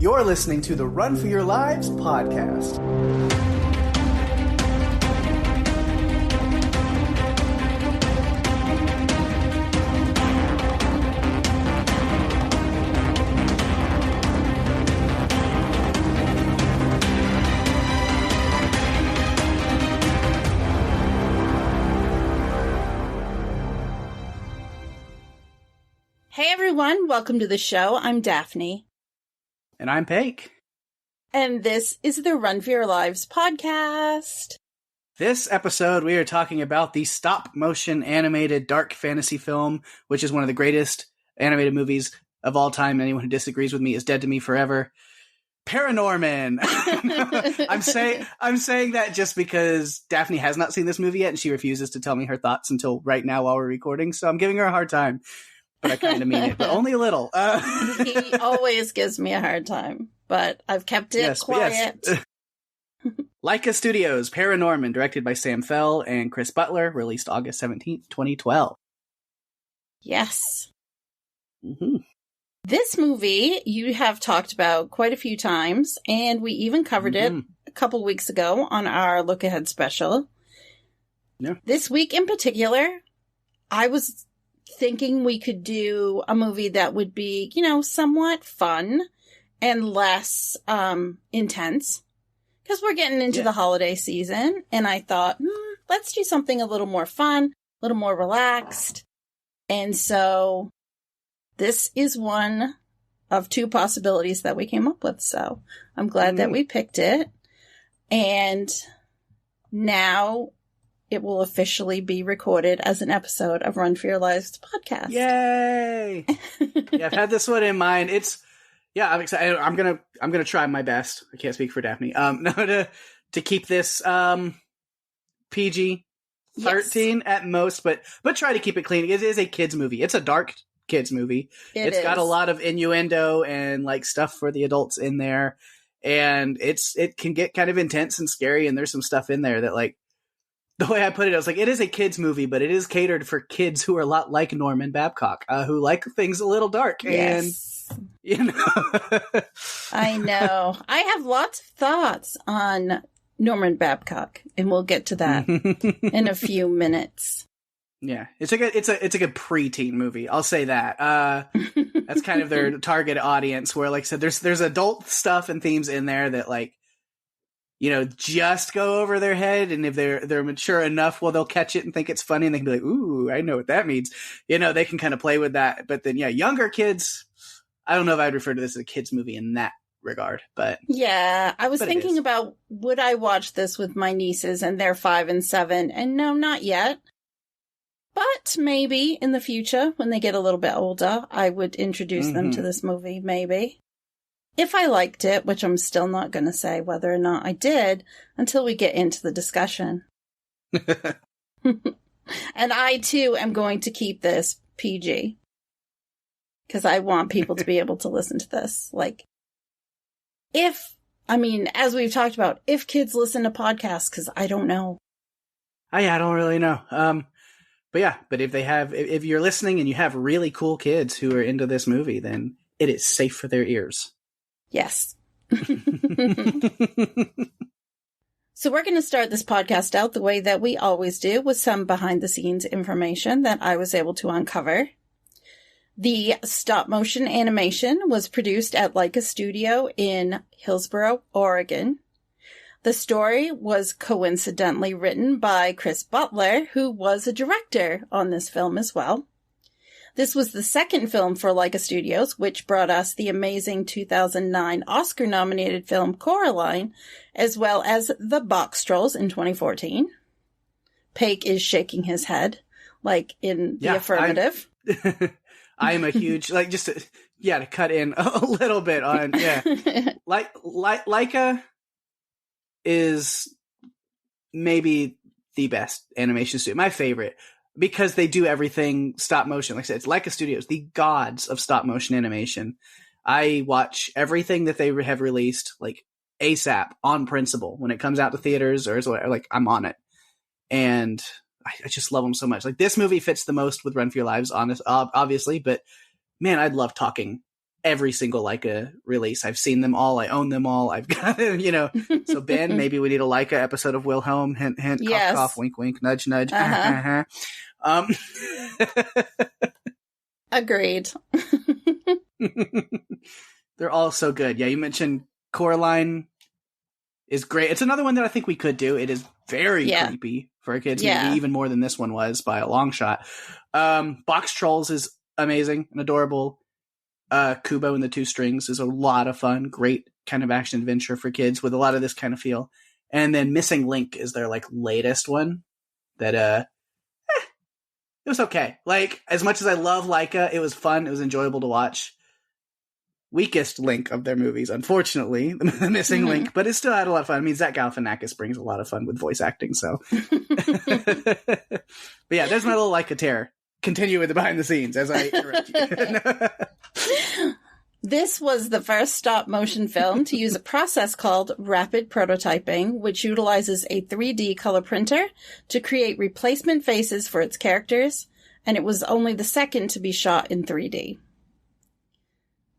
You're listening to the Run for Your Lives podcast. Hey everyone, welcome to the show. I'm Daphne. And I'm Pake. And this is the Run for Your Lives podcast. This episode, we are talking about the stop-motion animated dark fantasy film, which is one of the greatest animated movies of all time. Anyone who disagrees with me is dead to me forever. ParaNorman. I'm saying that just because Daphne has not seen this movie yet, and she refuses to tell me her thoughts until right now while we're recording, so I'm giving her a hard time. But I kind of mean it, but only a little. He always gives me a hard time, but I've kept it quiet. Yes. Laika Studios ParaNorman, directed by Sam Fell and Chris Butler, released August 17th, 2012. Yes. Mm-hmm. This movie you have talked about quite a few times, and we even covered it a couple weeks ago on our Look Ahead special. Yeah. This week in particular, I was thinking we could do a movie that would be, somewhat fun and less intense, because we're getting into the holiday season, and I thought, let's do something a little more fun, a little more relaxed. And so this is one of two possibilities that we came up with, so I'm glad that we picked it. And now it will officially be recorded as an episode of Run for Your Lives podcast. Yay! Yeah, I've had this one in mind. I'm excited. I'm gonna try my best. I can't speak for Daphne. To keep this PG 13 at most, but try to keep it clean. It is a kids movie. It's a dark kids movie. It's got a lot of innuendo and like stuff for the adults in there, and it can get kind of intense and scary. And there's some stuff in there that, like, the way I put it, I was like, it is a kids movie, but it is catered for kids who are a lot like Norman Babcock, who like things a little dark. Yes. And, I know. I have lots of thoughts on Norman Babcock, and we'll get to that in a few minutes. Yeah, it's a good preteen movie. I'll say that. That's kind of their target audience, where, like I said, there's adult stuff and themes in there that, like, just go over their head, and if they're mature enough, well, they'll catch it and think it's funny, and they can be like, "Ooh, I know what that means." They can kind of play with that. But then, younger kids, I don't know if I'd refer to this as a kids movie in that regard, but yeah, I was thinking about, would I watch this with my nieces, and they're 5 and 7, and no, not yet. But maybe in the future, when they get a little bit older, I would introduce them to this movie, maybe. If I liked it, which I'm still not going to say whether or not I did until we get into the discussion. And I, too, am going to keep this PG. Because I want people to be able to listen to this. Like, as we've talked about, if kids listen to podcasts, because I don't know. I don't really know. But if you're listening and you have really cool kids who are into this movie, then it is safe for their ears. Yes. So we're going to start this podcast out the way that we always do, with some behind-the-scenes information that I was able to uncover. The stop-motion animation was produced at Laika Studio in Hillsboro, Oregon. The story was coincidentally written by Chris Butler, who was a director on this film as well. This was the second film for Laika Studios, which brought us the amazing 2009 Oscar-nominated film Coraline, as well as The Box Trolls in 2014. Pake is shaking his head, like in the affirmative. I am a huge, to cut in a little bit on, Laika is maybe the best animation studio, my favorite, because they do everything stop motion. Like I said, it's Laika Studios, the gods of stop motion animation. I watch everything that they have released, like, ASAP, on principle. When it comes out to theaters or like, I'm on it. And I just love them so much. Like, this movie fits the most with Run for Your Lives, obviously, but man, I'd love talking every single Laika release. I've seen them all. I own them all. I've got, so Ben, maybe we need a Laika episode of Wilhelm. Hint, hint, Yes. cough, cough, wink, wink, nudge, nudge. Uh-huh. Agreed. They're all so good. Yeah, you mentioned Coraline is great. It's another one that I think we could do. It is very creepy for a kids movie, even more than this one was by a long shot. Box Trolls is amazing and adorable. Kubo and the Two Strings is a lot of fun. Great kind of action adventure for kids with a lot of this kind of feel. And then Missing Link is their like latest one that it was okay. Like, as much as I love Laika, it was fun. It was enjoyable to watch. Weakest link of their movies, unfortunately, the Missing Link, but it still had a lot of fun. I mean, Zach Galifianakis brings a lot of fun with voice acting, so. But yeah, there's my little Laika tear. Continue with the behind the scenes as I interrupt you. This was the first stop-motion film to use a process called rapid prototyping, which utilizes a 3D color printer to create replacement faces for its characters, and it was only the second to be shot in 3D.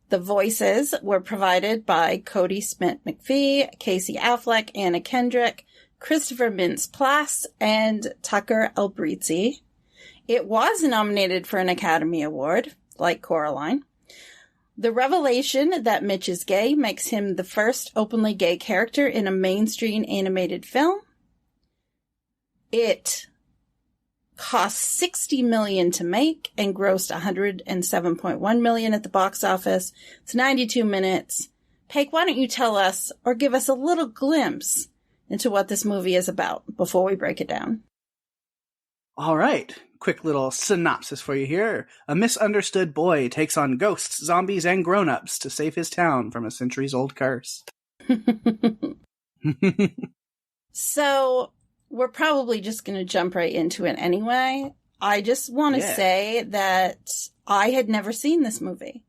The voices were provided by Cody Smith-McPhee, Casey Affleck, Anna Kendrick, Christopher Mintz-Plasse, and Tucker Albrizi. It was nominated for an Academy Award, like Coraline. The revelation that Mitch is gay makes him the first openly gay character in a mainstream animated film. It cost $60 million to make and grossed $107.1 million at the box office. It's 92 minutes. Pake, why don't you tell us or give us a little glimpse into what this movie is about before we break it down? All right. Quick little synopsis for you here. A misunderstood boy takes on ghosts, zombies, and grown-ups to save his town from a centuries-old curse. So, we're probably just going to jump right into it anyway. I just want to say that I had never seen this movie.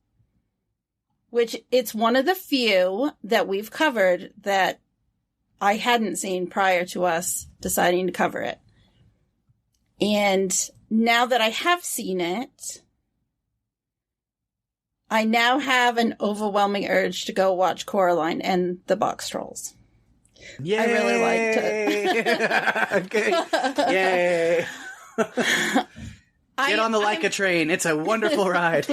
Which, it's one of the few that we've covered that I hadn't seen prior to us deciding to cover it. And now that I have seen it, I now have an overwhelming urge to go watch Coraline and the Box Trolls. Yay! I really liked it. Okay. Yay! Get on the Laika train. It's a wonderful ride.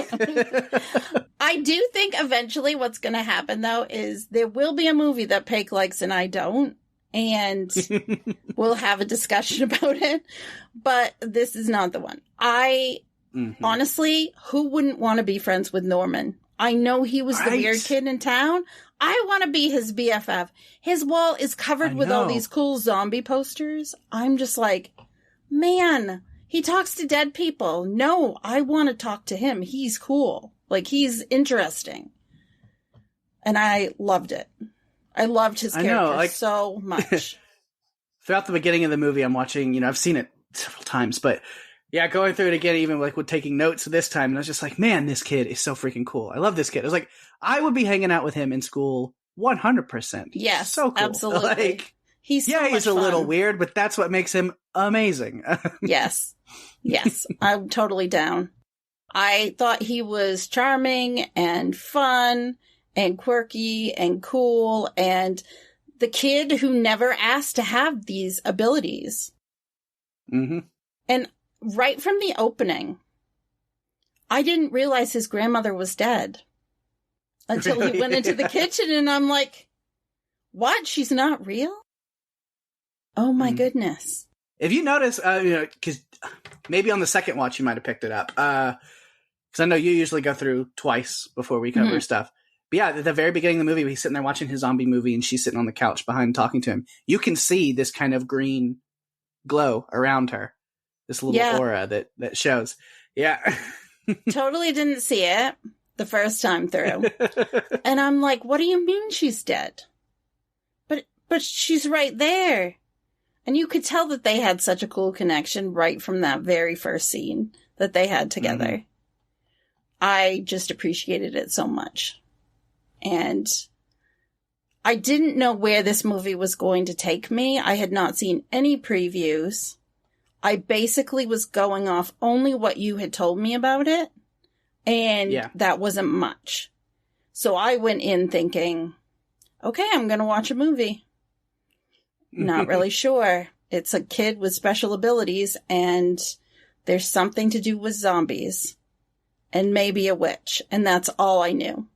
I do think eventually what's going to happen, though, is there will be a movie that Pake likes and I don't. And we'll have a discussion about it. But this is not the one. Honestly, who wouldn't want to be friends with Norman? I know he was the weird kid in town. I want to be his BFF. His wall is covered with all these cool zombie posters. I'm just like, man, he talks to dead people. No, I want to talk to him. He's cool. Like, he's interesting. And I loved it. I loved his character so much. Throughout the beginning of the movie, I'm watching, I've seen it several times, but yeah, going through it again, even like with taking notes this time, and I was just like, man, this kid is so freaking cool. I love this kid. I was like, I would be hanging out with him in school 100%. Yes, so cool. Absolutely. Like, he's a little weird, but that's what makes him amazing. Yes, I'm totally down. I thought he was charming and fun and quirky and cool and the kid who never asked to have these abilities. Mm-hmm. And right from the opening, I didn't realize his grandmother was dead until he went into the kitchen, and I'm like, what? She's not real? Oh my goodness. If you notice, because maybe on the second watch you might have picked it up, because I know you usually go through twice before we cover stuff. But yeah, at the very beginning of the movie, he's sitting there watching his zombie movie, and she's sitting on the couch behind talking to him. You can see this kind of green glow around her. This little aura that shows. Yeah. Totally didn't see it the first time through. And I'm like, what do you mean she's dead? But she's right there. And you could tell that they had such a cool connection right from that very first scene that they had together. Mm-hmm. I just appreciated it so much. And I didn't know where this movie was going to take me. I had not seen any previews. I basically was going off only what you had told me about it. And that wasn't much. So I went in thinking, okay, I'm going to watch a movie. Not really sure. It's a kid with special abilities, and there's something to do with zombies and maybe a witch. And that's all I knew.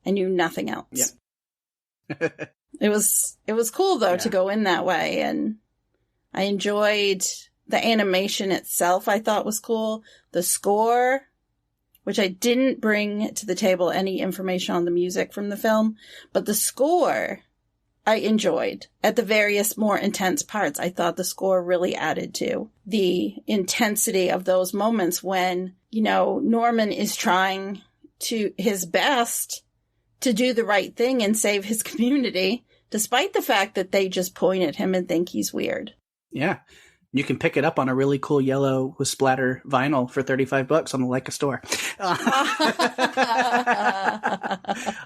I knew nothing else. Yeah. It was cool though to go in that way, and I enjoyed the animation itself. I thought was cool. The score, which I didn't bring to the table any information on the music from the film, but the score I enjoyed. At the various more intense parts, I thought the score really added to the intensity of those moments when, you know, Norman is trying to his best to do the right thing and save his community, despite the fact that they just point at him and think he's weird. Yeah. You can pick it up on a really cool yellow with splatter vinyl for $35 on the Laika store.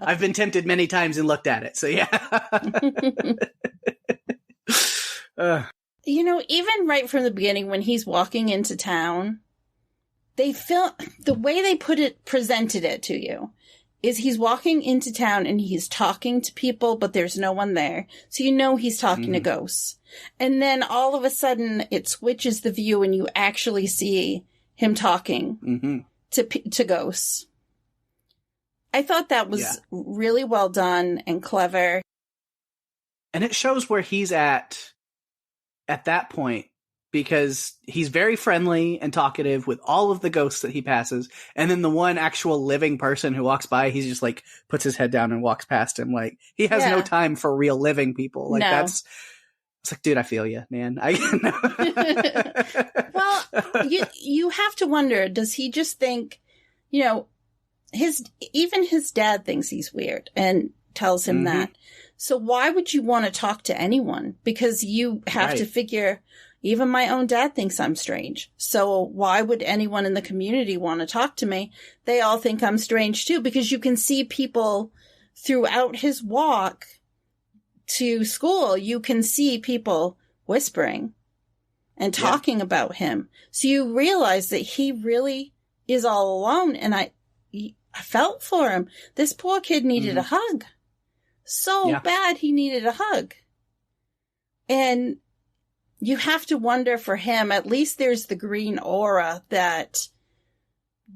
I've been tempted many times and looked at it. So yeah. You know, even right from the beginning when he's walking into town, the way they presented it to you is he's walking into town and he's talking to people, but there's no one there. So you know he's talking to ghosts. And then all of a sudden it switches the view and you actually see him talking to ghosts. I thought that was really well done and clever. And it shows where he's at that point, because he's very friendly and talkative with all of the ghosts that he passes. And then the one actual living person who walks by, he's just like puts his head down and walks past him. Like he has no time for real living people. Like it's like, dude, I feel you, man. Well, you have to wonder, does he just think, you know, even his dad thinks he's weird and tells him that. So why would you want to talk to anyone? Because you have to figure, even my own dad thinks I'm strange. So why would anyone in the community want to talk to me? They all think I'm strange too, because you can see people throughout his walk to school. You can see people whispering and talking about him. So you realize that he really is all alone. And I felt for him. This poor kid needed a hug. So bad he needed a hug. And you have to wonder for him, at least there's the green aura that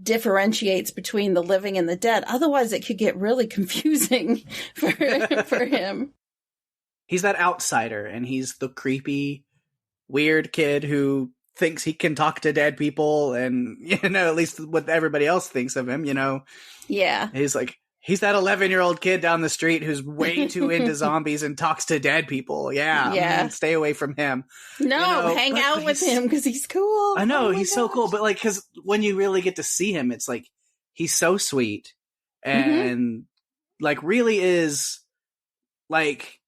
differentiates between the living and the dead. Otherwise, it could get really confusing for him. He's that outsider, and he's the creepy, weird kid who thinks he can talk to dead people, and, you know, at least what everybody else thinks of him, you know? Yeah. He's that 11-year-old kid down the street who's way too into zombies and talks to dead people. Yeah. Stay away from him. No, hang out with him because he's cool. I know, he's so cool. But, like, because when you really get to see him, it's like, he's so sweet. And, like, really is, like,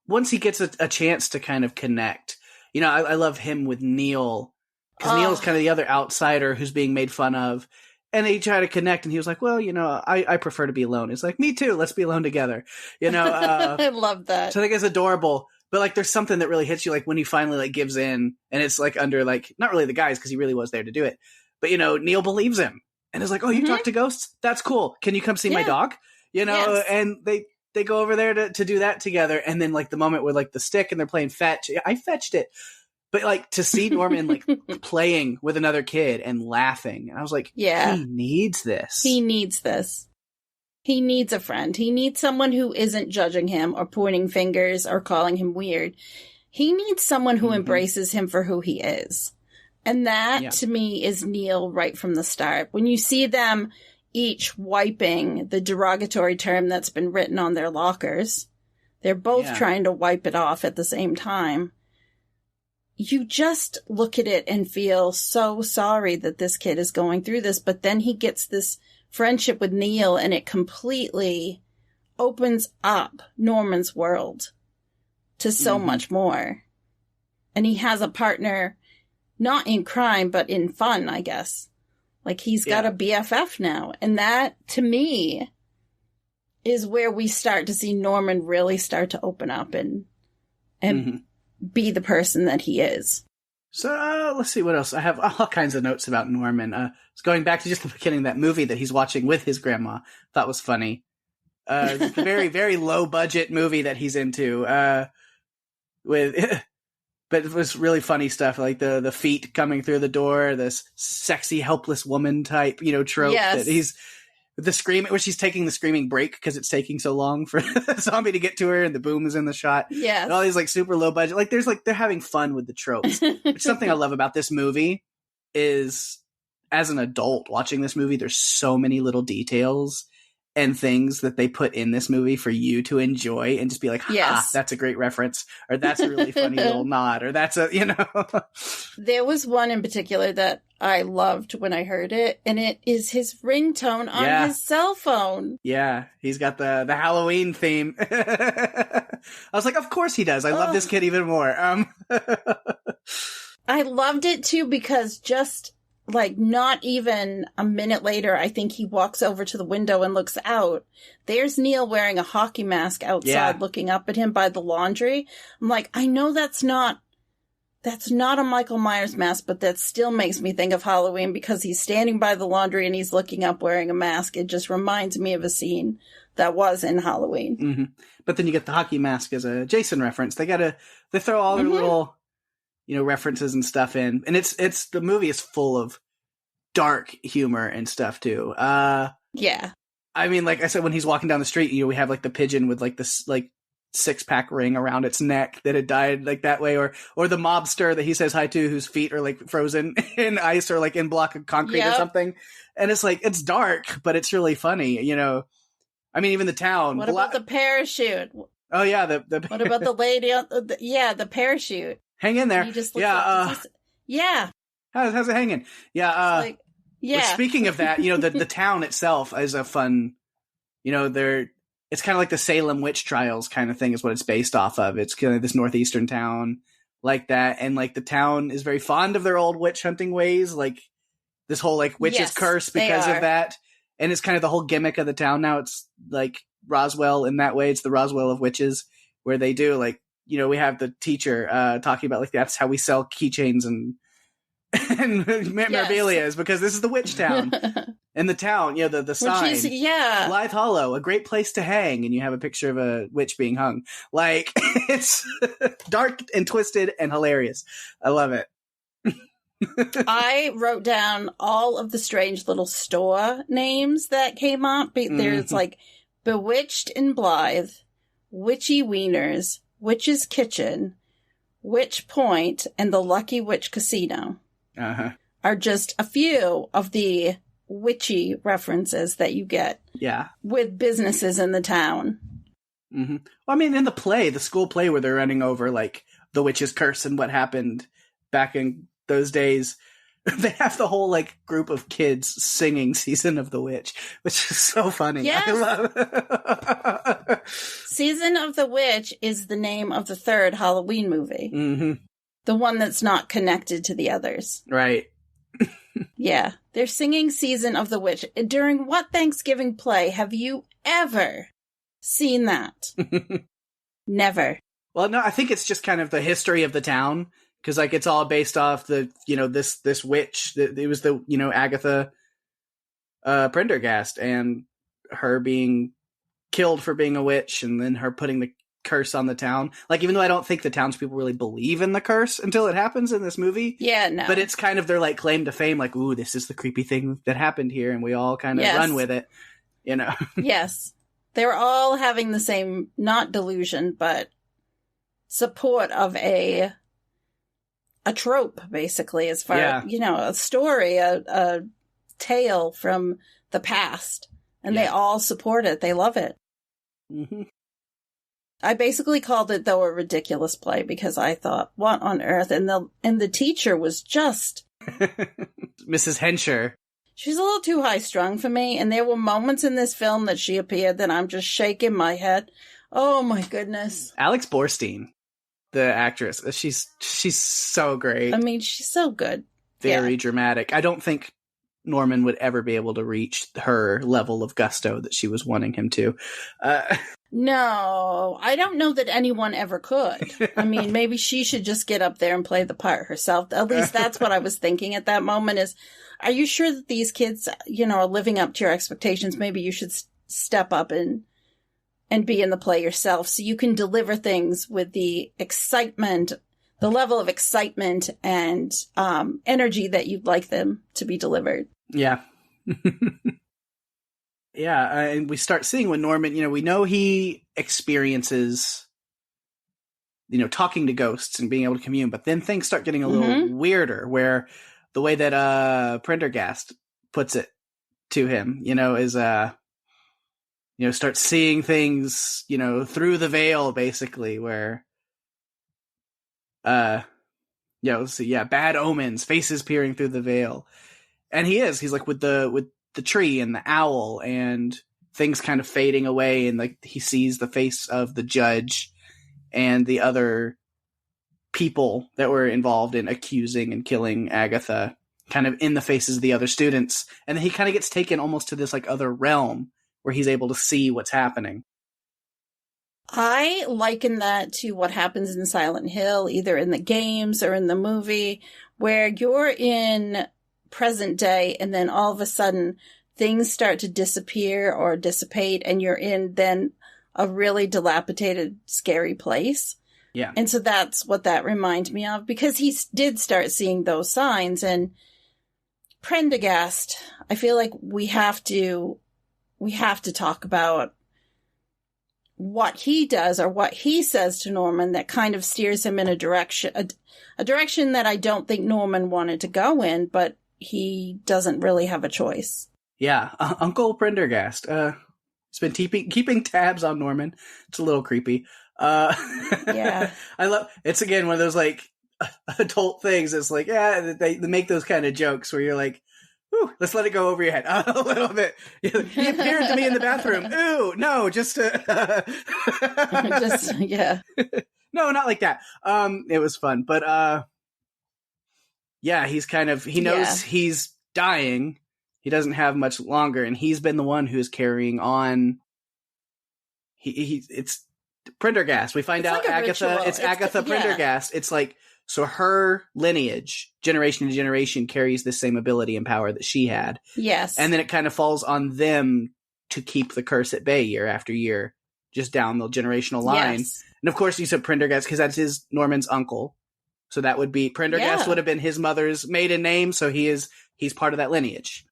once he gets a chance to kind of connect, you know, I love him with Neil. Because Neil's kind of the other outsider who's being made fun of. And they try to connect, and he was like, well, you know, I prefer to be alone. It's like, me too. Let's be alone together. You know? I love that. So I think it's adorable. But, like, there's something that really hits you, like, when he finally, like, gives in. And it's, like, under, like, not really the guys, because he really was there to do it. But, you know, Neil believes him. And is like, oh, you talk to ghosts? That's cool. Can you come see my dog? You know? And they go over there to do that together. And then, like, the moment with, like, the stick and they're playing fetch. I fetched it. But, like, to see Norman, like, playing with another kid and laughing. And I was like, he needs this. He needs this. He needs a friend. He needs someone who isn't judging him or pointing fingers or calling him weird. He needs someone who embraces him for who he is. And that, to me, is Neil right from the start. When you see them each wiping the derogatory term that's been written on their lockers, they're both trying to wipe it off at the same time. You just look at it and feel so sorry that this kid is going through this, but then he gets this friendship with Neil and it completely opens up Norman's world to so much more. And he has a partner, not in crime, but in fun, I guess. Like he's got a BFF now. And that, to me, is where we start to see Norman really start to open up and be the person that he is. So let's see what else. I have all kinds of notes about Norman. It's going back to just the beginning of that movie that he's watching with his grandma. Thought was funny. It's a very, very low budget movie that he's into. But it was really funny stuff, like the feet coming through the door, this sexy, helpless woman type, trope that he's the screaming, where she's taking the screaming break because it's taking so long for the zombie to get to her, and the boom is in the shot. Yes. And all these like super low budget, like they're having fun with the tropes. Which is something I love about this movie is, as an adult watching this movie, there's so many little details and things that they put in this movie for you to enjoy and just be like, that's a great reference, or that's a really funny little nod, or that's There was one in particular that I loved when I heard it, and it is his ringtone on his cell phone. Yeah, he's got the Halloween theme. I was like, of course he does. I love this kid even more. I loved it too, because just like not even a minute later, I think he walks over to the window and looks out. There's Neil wearing a hockey mask outside looking up at him by the laundry. I'm like, I know that's not a Michael Myers mask, but that still makes me think of Halloween, because he's standing by the laundry and he's looking up wearing a mask. It just reminds me of a scene that was in Halloween. Mm-hmm. But then you get the hockey mask as a Jason reference. They throw all their little references and stuff in, and it's the movie is full of dark humor and stuff too. Yeah. I mean, like I said, when he's walking down the street, we have like the pigeon with like this like 6-pack ring around its neck that had died like that way, or the mobster that he says hi to, whose feet are like frozen in ice or like in block of concrete or something. And it's like, it's dark, but it's really funny, I mean, even the town. What about the parachute? Oh yeah, what about the lady on the parachute? Hang in there. He just looks How's it hanging? Yeah. Which, speaking of that, the town itself is a fun, it's kind of like the Salem witch trials kind of thing is what it's based off of. It's kind of this northeastern town like that. And like the town is very fond of their old witch hunting ways. Like this whole like witch's curse because of that. And it's kind of the whole gimmick of the town. Now it's like Roswell in that way. It's the Roswell of witches, where they do like, we have the teacher talking about like, that's how we sell keychains and memorabilia, is because this is the witch town. And the town, the sign, which is, Blythe Hollow, a great place to hang, and you have a picture of a witch being hung. Like, it's dark and twisted and hilarious. I love it. I wrote down all of the strange little store names that came up. There's like Bewitched in Blythe, Witchy Wieners, Witch's Kitchen, Witch Point, and the Lucky Witch Casino. Are just a few of the witchy references that you get with businesses in the town. Mm-hmm. Well, I mean, in the school play where they're running over like the witch's curse and what happened back in those days, they have the whole like group of kids singing Season of the Witch, which is so funny. Yes. I love it. Season of the Witch is the name of the third Halloween movie. Mm-hmm. The one that's not connected to the others. Right. Yeah. They're singing Season of the Witch. During what Thanksgiving play have you ever seen that? Never. Well, no, I think it's just kind of the history of the town. Because, like, it's all based off the, this witch. It was the, Agatha Prendergast, and her being killed for being a witch, and then her putting the curse on the town. Like, even though I don't think the townspeople really believe in the curse until it happens in this movie. Yeah, no. But it's kind of their, like, claim to fame, like, ooh, this is the creepy thing that happened here, and we all kind of run with it, Yes. They're all having the same, not delusion, but support of a trope, basically, as far as, a story, a tale from the past. And they all support it. They love it. Mm-hmm. I basically called it, though, a ridiculous play, because I thought, what on earth? And the teacher was just... Mrs. Hensher. She's a little too high-strung for me, and there were moments in this film that she appeared that I'm just shaking my head. Oh, my goodness. Alex Borstein, the actress, she's so great. I mean, she's so good. Very dramatic. I don't think Norman would ever be able to reach her level of gusto that she was wanting him to. No, I don't know that anyone ever could. I mean, maybe she should just get up there and play the part herself. At least that's what I was thinking at that moment is, are you sure that these kids, are living up to your expectations? Maybe you should step up and and be in the play yourself. So you can deliver things with the excitement, the level of excitement and energy that you'd like them to be delivered. Yeah. Yeah, and we start seeing when Norman, we know he experiences, talking to ghosts and being able to commune, but then things start getting a little weirder, where the way that Prendergast puts it to him, is, start seeing things, through the veil, basically, where, bad omens, faces peering through the veil. And he's like with the tree and the owl and things kind of fading away, and like he sees the face of the judge and the other people that were involved in accusing and killing Agatha kind of in the faces of the other students. And then he kind of gets taken almost to this like other realm where he's able to see what's happening. I liken that to what happens in Silent Hill, either in the games or in the movie, where you're in present day and then all of a sudden things start to disappear or dissipate and you're in then a really dilapidated, scary place. Yeah. And so that's what that reminds me of, because he did start seeing those signs. And Prendergast, I feel like we have to talk about what he does or what he says to Norman that kind of steers him in a direction that I don't think Norman wanted to go in, but he doesn't really have a choice. Yeah, Uncle Prendergast. He's been keeping tabs on Norman. It's a little creepy. Yeah. I love it's again one of those like adult things. It's like, yeah, they make those kind of jokes where you're like, ooh, let's let it go over your head a little bit. He appeared to me in the bathroom. Ooh, no, just yeah. No, not like that. It was fun, but yeah, he knows he's dying. He doesn't have much longer, and he's been the one who's carrying on. It's Prendergast. We find out like Agatha. It's Agatha Prendergast. It's like, so her lineage, generation to generation, carries the same ability and power that she had. Yes, and then it kind of falls on them to keep the curse at bay year after year, just down the generational line. Yes. And of course, you said Prendergast because Norman's uncle. So that would be Prendergast would have been his mother's maiden name. So he's part of that lineage.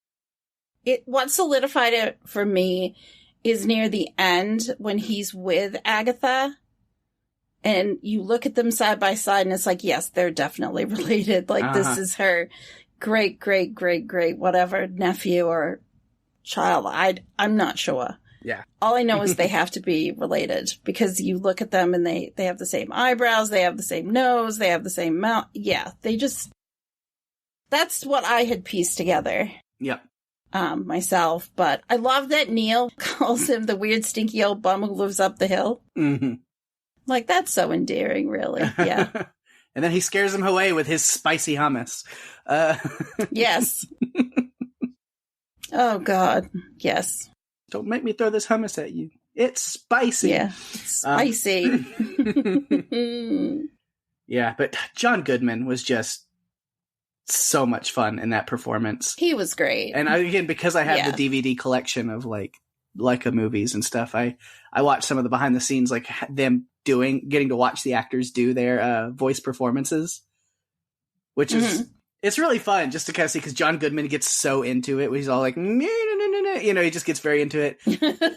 What solidified it for me is near the end when he's with Agatha and you look at them side by side and it's like, yes, they're definitely related. Like this is her great, great, great, great, whatever nephew or child. I'm not sure. Yeah. All I know is they have to be related because you look at them and they have the same eyebrows. They have the same nose. They have the same mouth. Yeah. That's what I had pieced together. Yep. Myself, but I love that Neil calls him the weird stinky old bum who lives up the hill. Mm-hmm. Like, that's so endearing, really. Yeah. And then he scares him away with his spicy hummus. Yes. Oh, God. Yes. Don't make me throw this hummus at you. It's spicy. Yeah. It's spicy. Yeah, but John Goodman was just so much fun in that performance. He was great. And again, because I have the DVD collection of like Laika movies and stuff, I watched some of the behind the scenes, like them getting to watch the actors do their voice performances, which is, it's really fun just to kind of see, because John Goodman gets so into it. He's all like, he just gets very into it.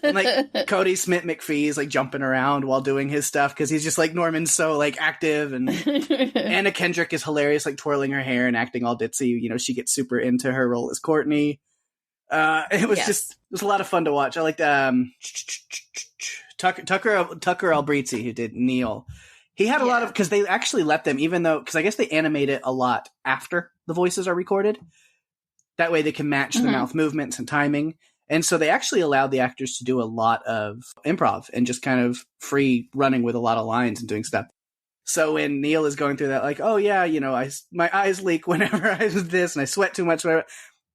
And like Cody Smith McPhee is like jumping around while doing his stuff because he's just like, Norman's so like active, and Anna Kendrick is hilarious, like twirling her hair and acting all ditzy. She gets super into her role as Courtney. It was a lot of fun to watch. I liked Tucker Albrizi, who did Neil. He had a lot of, because they actually let them, even though, because I guess they animate it a lot after the voices are recorded. That way they can match the mouth movements and timing. And so they actually allowed the actors to do a lot of improv and just kind of free running with a lot of lines and doing stuff. So when Neil is going through that, like, oh yeah, my eyes leak whenever I do this and I sweat too much, whatever.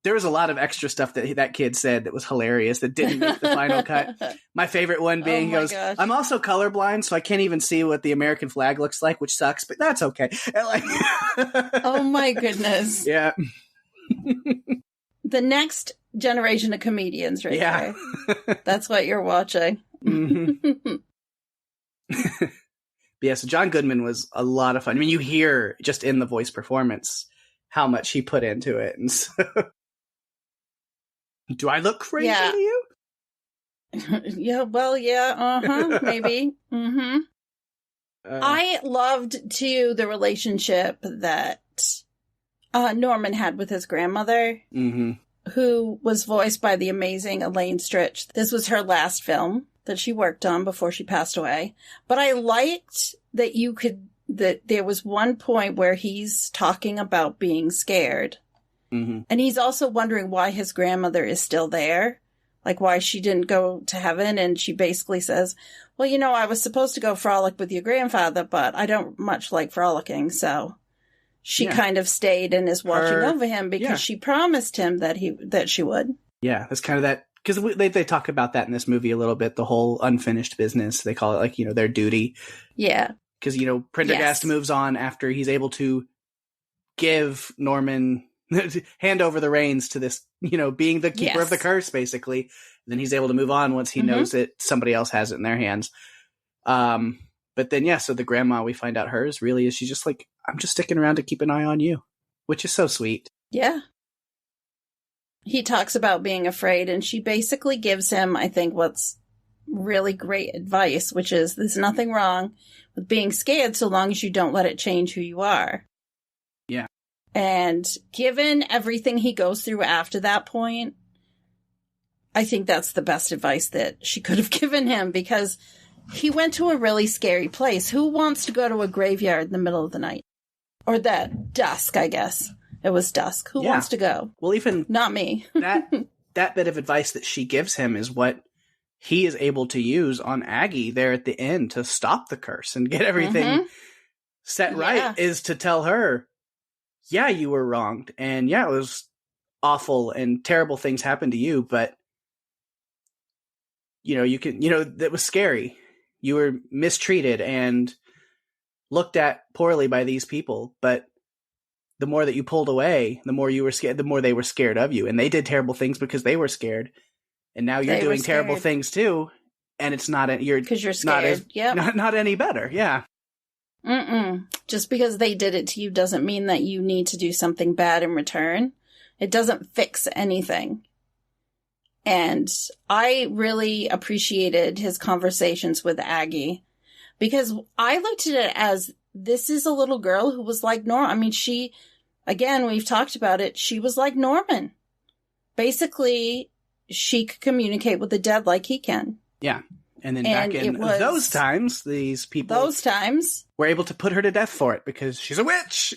There was a lot of extra stuff that kid said that was hilarious that didn't make the final cut. My favorite one being, he goes, gosh. I'm also colorblind, so I can't even see what the American flag looks like, which sucks, but that's okay. Like, oh my goodness. Yeah. The next generation of comedians right there. That's what you're watching. Mm-hmm. Yeah, so John Goodman was a lot of fun. I mean, you hear just in the voice performance how much he put into it. And so, do I look crazy to you? Yeah, well, yeah, maybe. Mm-hmm. I loved, too, the relationship that Norman had with his grandmother, who was voiced by the amazing Elaine Stritch. This was her last film that she worked on before she passed away. But I liked that that there was one point where he's talking about being scared. Mm-hmm. And he's also wondering why his grandmother is still there. Like why she didn't go to heaven. And she basically says, well, I was supposed to go frolic with your grandfather, but I don't much like frolicking. So she kind of stayed and is watching over him because she promised him that she would. Yeah, that's kind of that. Because they talk about that in this movie a little bit, the whole unfinished business. They call it their duty. Yeah. Because, Prendergast moves on after he's able to give Norman, hand over the reins to this, being the keeper of the curse, basically. And then he's able to move on once he knows that somebody else has it in their hands. But then, so the grandma, we find out hers really is she's just like, I'm just sticking around to keep an eye on you, which is so sweet. Yeah. He talks about being afraid, and she basically gives him, I think, what's really great advice, which is there's nothing wrong with being scared so long as you don't let it change who you are. Yeah. And given everything he goes through after that point, I think that's the best advice that she could have given him, because he went to a really scary place. Who wants to go to a graveyard in the middle of the night? Or that dusk, I guess. It was dusk. Who wants to go? Well, even not me. that bit of advice that she gives him is what he is able to use on Aggie there at the end to stop the curse and get everything set right, is to tell her, yeah, you were wronged. And yeah, it was awful and terrible things happened to you, but that was scary. You were mistreated and looked at poorly by these people, but the more that you pulled away, the more you were scared, the more they were scared of you. And they did terrible things because they were scared. And now you're doing terrible things too. And it's not, because you're scared. Not any better. Yeah. Just because they did it to you doesn't mean that you need to do something bad in return. It doesn't fix anything. And I really appreciated his conversations with Aggie, because I looked at it as, this is a little girl who was like Norman. I mean, again, we've talked about it. She was like Norman. Basically, she could communicate with the dead like he can. Yeah. And then back in those times, these people were able to put her to death for it because she's a witch.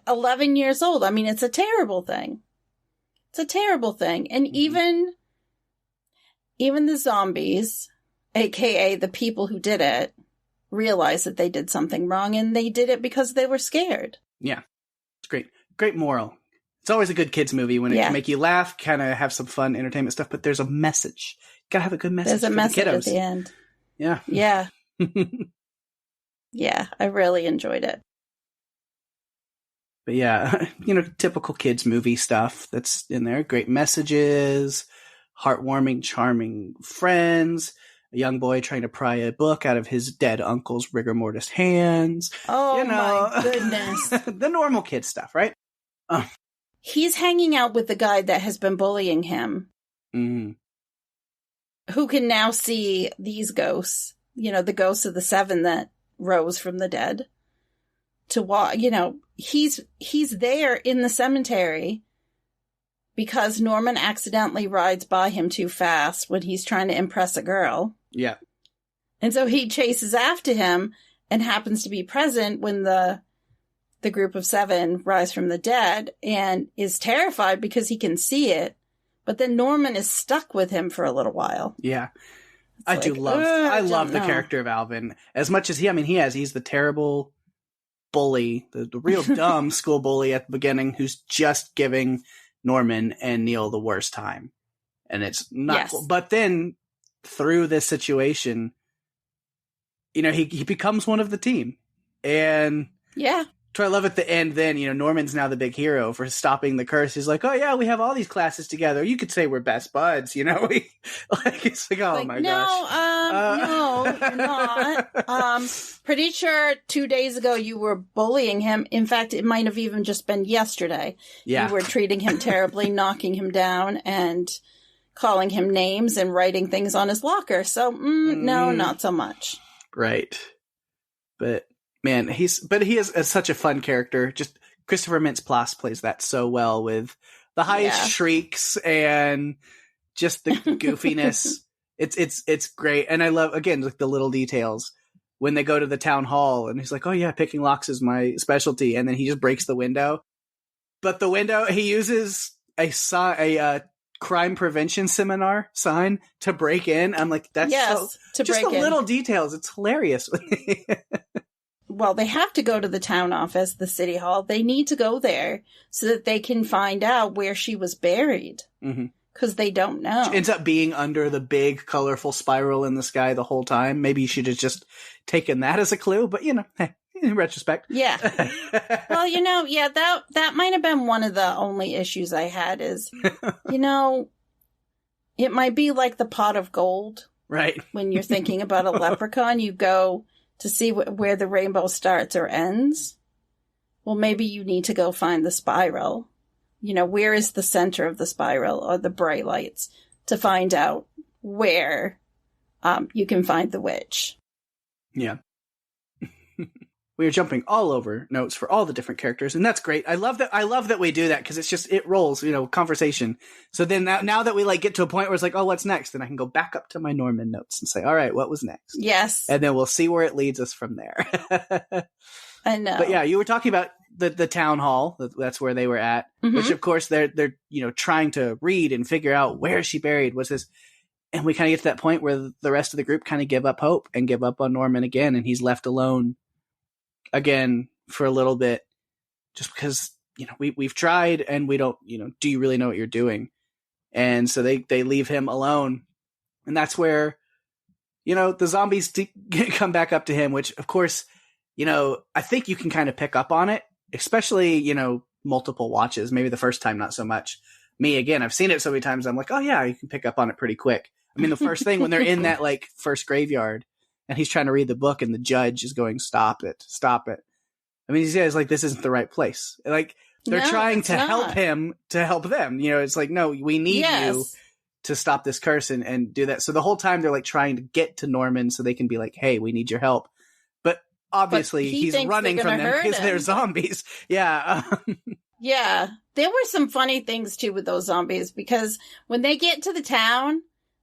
11 years old. I mean, it's a terrible thing. It's a terrible thing. And even the zombies, aka the people who did it, realized that they did something wrong, and they did it because they were scared. Yeah. It's great. Great moral. It's always a good kids movie when it can make you laugh, kind of have some fun entertainment stuff, but there's a message. You gotta have a good message. There's a message the at the end. Yeah. Yeah. Yeah, I really enjoyed it. But yeah, typical kids movie stuff that's in there. Great messages, heartwarming, charming friends, a young boy trying to pry a book out of his dead uncle's rigor mortis hands. Oh, my goodness. The normal kid stuff, right? He's hanging out with the guy that has been bullying him. Mm-hmm. Who can now see these ghosts, the ghosts of the 7 that rose from the dead. To walk, he's there in the cemetery because Norman accidentally rides by him too fast when he's trying to impress a girl. Yeah. And so he chases after him and happens to be present when the group of 7 rise from the dead and is terrified because he can see it. But then Norman is stuck with him for a little while. Yeah. I love the character of Alvin as much as he's the terrible bully, the real dumb school bully at the beginning who's just giving Norman and Neil the worst time. And it's not cool. But then through this situation, he becomes one of the team. And I love at the end then, Norman's now the big hero for stopping the curse. He's like, oh yeah, we have all these classes together. You could say we're best buds, It's like, oh my gosh. No, you're not. Pretty sure 2 days ago you were bullying him. In fact, it might have even just been yesterday. Yeah. You were treating him terribly, knocking him down and calling him names and writing things on his locker. So, no, not so much. Right. But man, he is such a fun character. Just Christopher Mintz-Plasse plays that so well with the highest shrieks and just the goofiness. It's great. And I love, again, like the little details when they go to the town hall and he's like, oh yeah, picking locks is my specialty. And then he just breaks the window. But the window, he uses a crime prevention seminar sign to break in. I'm like, that's just the little details. It's hilarious. Well, they have to go to the town office, the city hall. They need to go there so that they can find out where she was buried. Because they don't know. She ends up being under the big, colorful spiral in the sky the whole time. Maybe you should have just taken that as a clue. But, hey, in retrospect. Yeah. Well, that might have been one of the only issues I had is, it might be like the pot of gold. Right. When you're thinking about a leprechaun, you go to see where the rainbow starts or ends. Well, maybe you need to go find the spiral. Where is the center of the spiral or the bright lights to find out where you can find the witch. Yeah. We are jumping all over notes for all the different characters, and that's great. I love that we do that because it's just, it rolls, conversation. So then now that we get to a point where it's like, oh, what's next? Then I can go back up to my Norman notes and say, all right, what was next? Yes. And then we'll see where it leads us from there. I know. But yeah, you were talking about the town hall. That's where they were at, which of course they're trying to read and figure out where is she buried. What's this? And we kind of get to that point where the rest of the group kind of give up hope and give up on Norman again. And he's left alone again for a little bit just because, we've tried and we don't, do you really know what you're doing? And so they leave him alone. And that's where, the zombies come back up to him, which of course, I think you can kind of pick up on it, especially, multiple watches. Maybe the first time, not so much. Me, again, I've seen it so many times. I'm like, oh yeah, you can pick up on it pretty quick. I mean, the first thing when they're in that first graveyard and he's trying to read the book and the judge is going, stop it. I mean, he says this isn't the right place. They're trying to help him to help them. It's like, no, we need you to stop this curse and do that. So the whole time they're trying to get to Norman so they can be like, hey, we need your help. Obviously, he's running from them because they're zombies. Yeah. Yeah. There were some funny things, too, with those zombies, because when they get to the town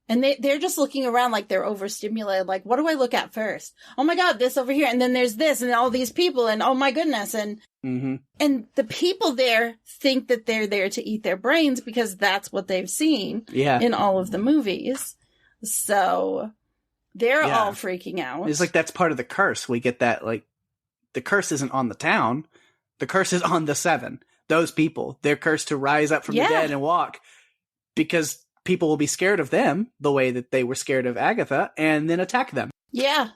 and they're just looking around like they're overstimulated. Like, what do I look at first? Oh, my God, this over here. And then there's this and all these people. And oh, my goodness. And and the people there think that they're there to eat their brains because that's what they've seen in all of the movies. So they're all freaking out. It's that's part of the curse. We get that, the curse isn't on the town. The curse is on the 7. Those people. They're cursed to rise up from the dead and walk because people will be scared of them the way that they were scared of Agatha and then attack them. Yeah.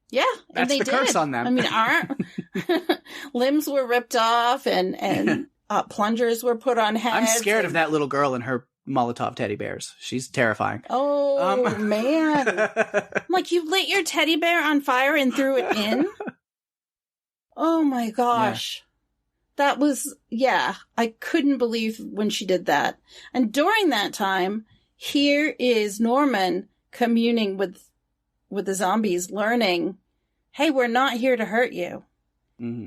Yeah. That's and they the did. curse on them. I mean, our limbs were ripped off and plungers were put on heads. I'm scared of that little girl and her Molotov teddy bears. She's terrifying. Oh, man. You lit your teddy bear on fire and threw it in? Oh, my gosh. Yeah. That was, I couldn't believe when she did that. And during that time, here is Norman communing with the zombies, learning, hey, we're not here to hurt you.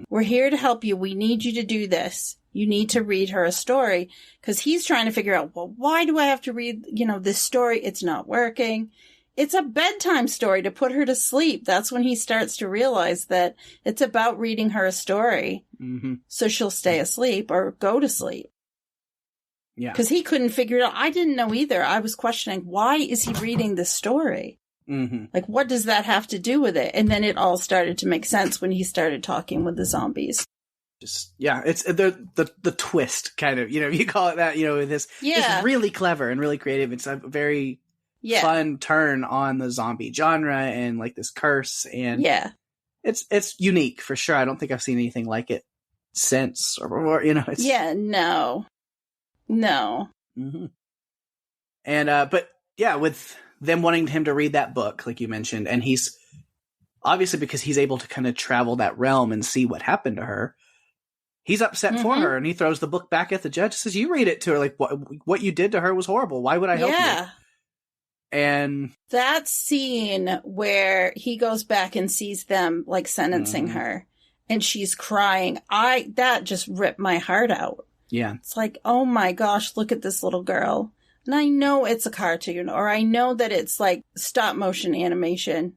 We're here to help you. We need you to do this. You need to read her a story, because he's trying to figure out, well, why do I have to read, this story? It's not working. It's a bedtime story to put her to sleep. That's when he starts to realize that it's about reading her a story so she'll stay asleep or go to sleep. Yeah. Because he couldn't figure it out. I didn't know either. I was questioning, why is he reading this story? What does that have to do with it? And then it all started to make sense when he started talking with the zombies. It's the twist kind of, you call it that, this is really clever and really creative. It's a very fun turn on the zombie genre and this curse and it's unique for sure. I don't think I've seen anything like it since, or it's no. Mm-hmm. And but yeah, with them wanting him to read that book, like you mentioned, and he's obviously, because he's able to kind of travel that realm and see what happened to her, he's upset for her, and he throws the book back at the judge and says, you read it to her, like, what you did to her was horrible. Why would I help you? And that scene where he goes back and sees them like sentencing her and she's crying, that just ripped my heart out. Yeah. It's like, oh my gosh, look at this little girl. And I know it's a cartoon, or I know that it's like stop motion animation,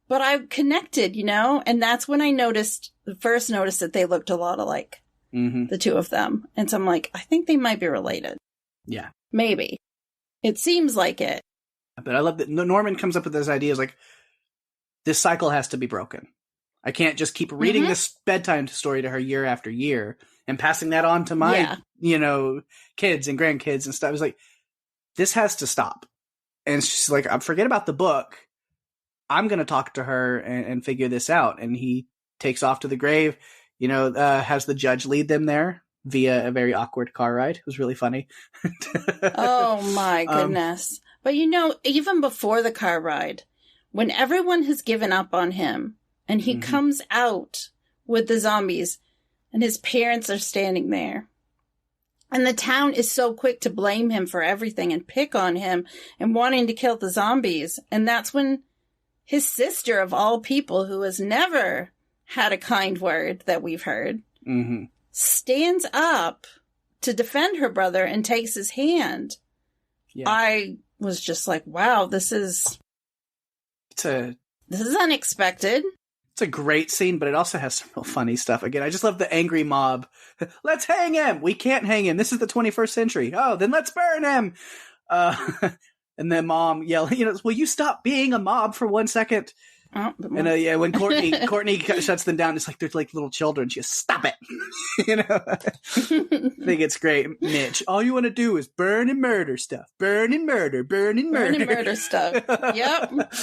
but I connected, and that's when I first noticed that they looked a lot alike, the two of them. And so I'm like, I think they might be related. Yeah. Maybe. It seems like it. But I love that Norman comes up with this idea, like, this cycle has to be broken. I can't just keep reading this bedtime story to her year after year and passing that on to my, kids and grandkids and stuff. I was like, this has to stop. And she's like, forget about the book. I'm going to talk to her and figure this out. And he takes off to the grave, has the judge lead them there via a very awkward car ride. It was really funny. Oh my goodness. But even before the car ride, when everyone has given up on him and he comes out with the zombies and his parents are standing there, and the town is so quick to blame him for everything and pick on him and wanting to kill the zombies. And that's when his sister, of all people, who has never had a kind word that we've heard, stands up to defend her brother and takes his hand. Yeah. I was just like, wow, this is unexpected. It's a great scene, but it also has some real funny stuff. Again, I just love the angry mob. Let's hang him. We can't hang him. This is the 21st century. Oh, then let's burn him. And then mom yelling, will you stop being a mob for 1 second? Oh, and when Courtney shuts them down, it's like they're like little children. She goes, "Stop it!" I think it's great. Mitch, all you want to do is burn and murder stuff. Burn and murder. Burn and murder. Burn and murder stuff. Yep.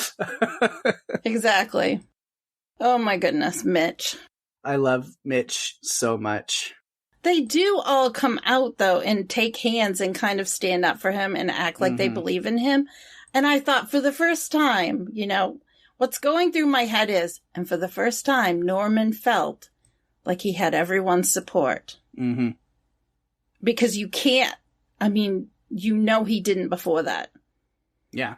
Exactly. Oh my goodness, Mitch. I love Mitch so much. They do all come out though and take hands and kind of stand up for him and act like they believe in him. And I thought, for the first time, what's going through my head is, and for the first time, Norman felt like he had everyone's support. Mm-hmm. Because you can't, he didn't before that. Yeah.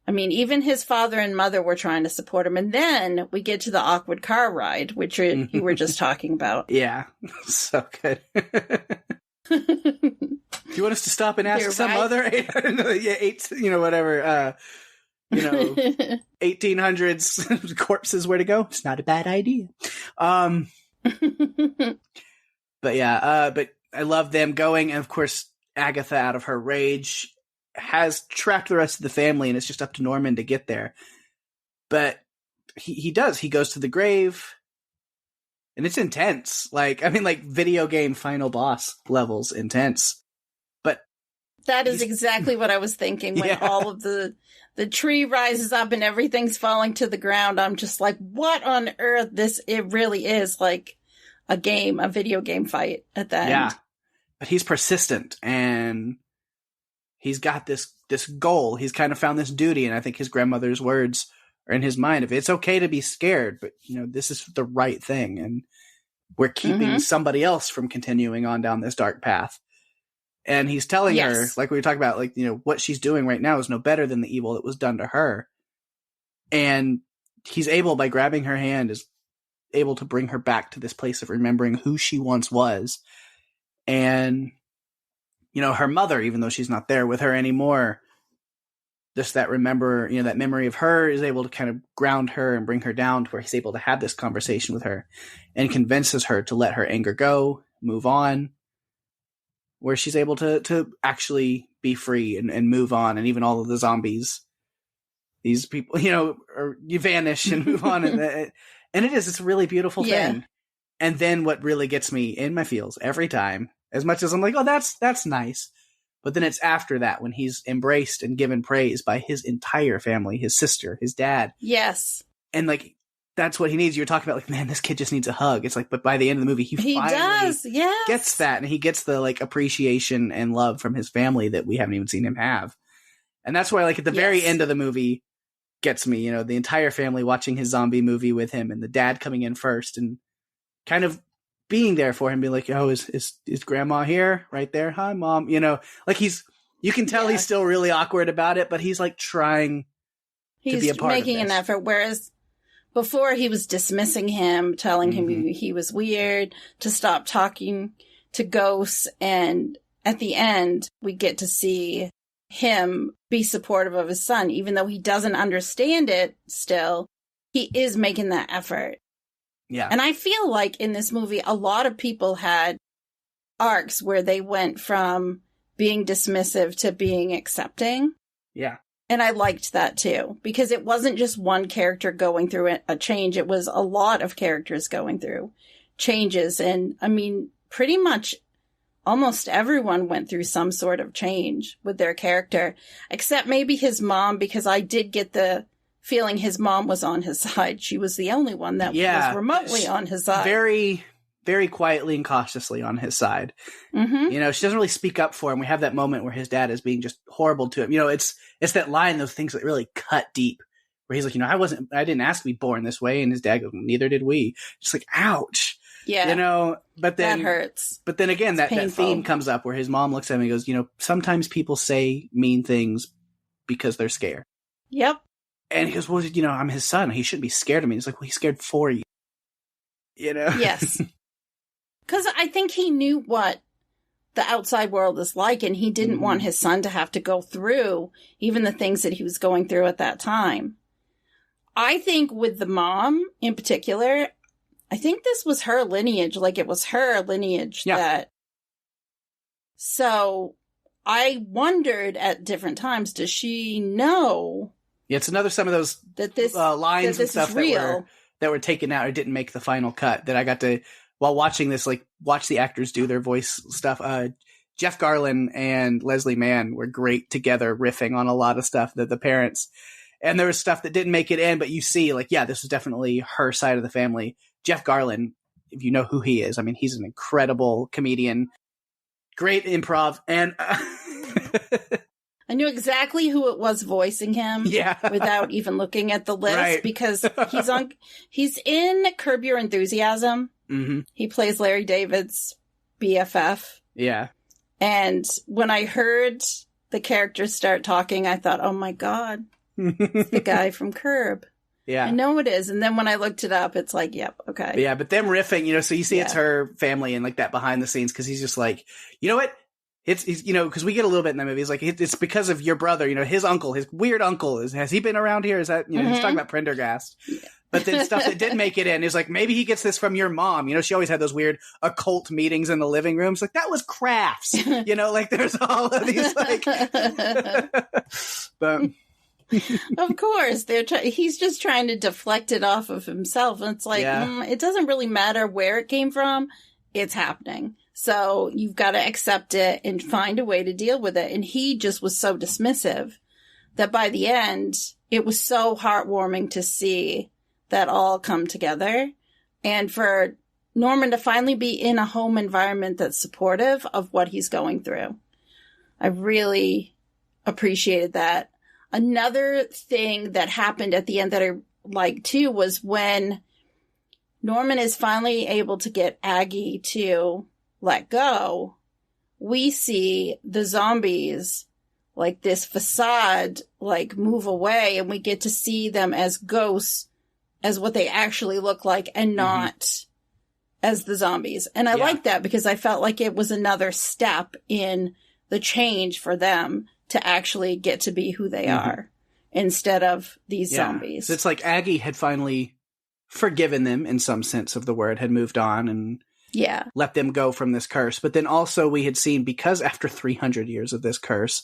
Even his father and mother were trying to support him. And then we get to the awkward car ride, which you were just talking about. Yeah. So good. Do you want us to stop and ask some other 1800s corpses where to go? It's not a bad idea. But yeah, but I love them going, and of course Agatha, out of her rage, has trapped the rest of the family, and it's just up to Norman to get there. But he does. He goes to the grave, and it's intense. Like video game final boss levels intense. But that is exactly what I was thinking when all of the tree rises up and everything's falling to the ground. I'm just like, what on earth? It really is like a video game fight at that end. But he's persistent, and he's got this goal. He's kind of found this duty, and I think his grandmother's words are in his mind of, it's okay to be scared, but this is the right thing, and we're keeping somebody else from continuing on down this dark path. And he's telling her, like we were talking about, like, what she's doing right now is no better than the evil that was done to her. And he's able, by grabbing her hand, is able to bring her back to this place of remembering who she once was. And her mother, even though she's not there with her anymore, just that that memory of her is able to kind of ground her and bring her down to where he's able to have this conversation with her and convinces her to let her anger go, move on, where she's able to actually be free and move on. And even all of the zombies, these people, you vanish and move on. And it's a really beautiful thing. And then what really gets me in my feels every time, as much as I'm like, oh, that's nice. But then it's after that when he's embraced and given praise by his entire family, his sister, his dad. Yes. And that's what he needs. You're talking about like, man, this kid just needs a hug. It's like, but by the end of the movie, he finally does, yes. gets that, and he gets the like appreciation and love from his family that we haven't even seen him have. And that's why, like, at the very end of the movie gets me, you know, the entire family watching his zombie movie with him, and the dad coming in first and kind of being there for him, being like, oh, is grandma here? Right there. Hi, mom. You know, like you can tell he's still really awkward about it, but he's like trying to be a part of this. He's making an effort, whereas before he was dismissing him, telling him he was weird, to stop talking to ghosts, and at the end, we get to see him be supportive of his son, even though he doesn't understand it still, he is making that effort. Yeah. And I feel like in this movie, a lot of people had arcs where they went from being dismissive to being accepting. Yeah. And I liked that too, because it wasn't just one character going through a change. It was a lot of characters going through changes. And I mean, pretty much almost everyone went through some sort of change with their character, except maybe his mom, because I did get the feeling his mom was on his side. She was the only one that was remotely on his side. Very, very quietly and cautiously on his side. Mm-hmm. You know, she doesn't really speak up for him. We have that moment where his dad is being just horrible to him. You know, it's that line, those things that really cut deep, where he's like, you know, I didn't ask to be born this way. And his dad goes, neither did we. Just like, ouch. Yeah. You know, but then that hurts. But then again, that theme comes up where his mom looks at him and goes, you know, sometimes people say mean things because they're scared. Yep. And he goes, well, you know, I'm his son. He shouldn't be scared of me. He's like, well, he's scared for you. You know? Yes. Because I think he knew what the outside world is like, and he didn't want his son to have to go through even the things that he was going through at that time. I think with the mom in particular, I think this was her lineage. Like, it was her lineage that... So I wondered at different times, does she know... Yeah, it's another some of those lines and stuff that were taken out or didn't make the final cut that I got to, while watching this, like, watch the actors do their voice stuff. Jeff Garlin and Leslie Mann were great together riffing on a lot of stuff, that the parents. And there was stuff that didn't make it in, but you see, like, yeah, this was definitely her side of the family. Jeff Garlin, if you know who he is, I mean, he's an incredible comedian, great improv, and... I knew exactly who it was voicing him without even looking at the list because he's in Curb Your Enthusiasm. Mm-hmm. He plays Larry David's BFF. Yeah. And when I heard the characters start talking, I thought, oh my God, it's the guy from Curb. Yeah. I know it is. And then when I looked it up, it's like, yep, okay. Yeah, but them riffing, you know, so you see it's her family and like that behind the scenes, because he's just like, you know what? He's, you know, because we get a little bit in the movie. He's like, it's because of your brother, you know, his uncle, his weird uncle. Has he been around here? Is that, you know, he's talking about Prendergast. Yeah. But then stuff that didn't make it in is like, maybe he gets this from your mom. You know, she always had those weird occult meetings in the living room. It's like, that was crafts. You know, like there's all of these like... but... Of course, he's just trying to deflect it off of himself. And it's like, it doesn't really matter where it came from. It's happening. So you've got to accept it and find a way to deal with it. And he just was so dismissive that by the end, it was so heartwarming to see that all come together. And for Norman to finally be in a home environment that's supportive of what he's going through. I really appreciated that. Another thing that happened at the end that I liked too was when Norman is finally able to get Aggie to let go, we see the zombies, like this facade, like move away, and we get to see them as ghosts, as what they actually look like, and not as the zombies. And I like that because I felt like it was another step in the change for them to actually get to be who they are instead of these zombies. So it's like Aggie had finally forgiven them in some sense of the word, had moved on and let them go from this curse. But then also we had seen, because after 300 years of this curse,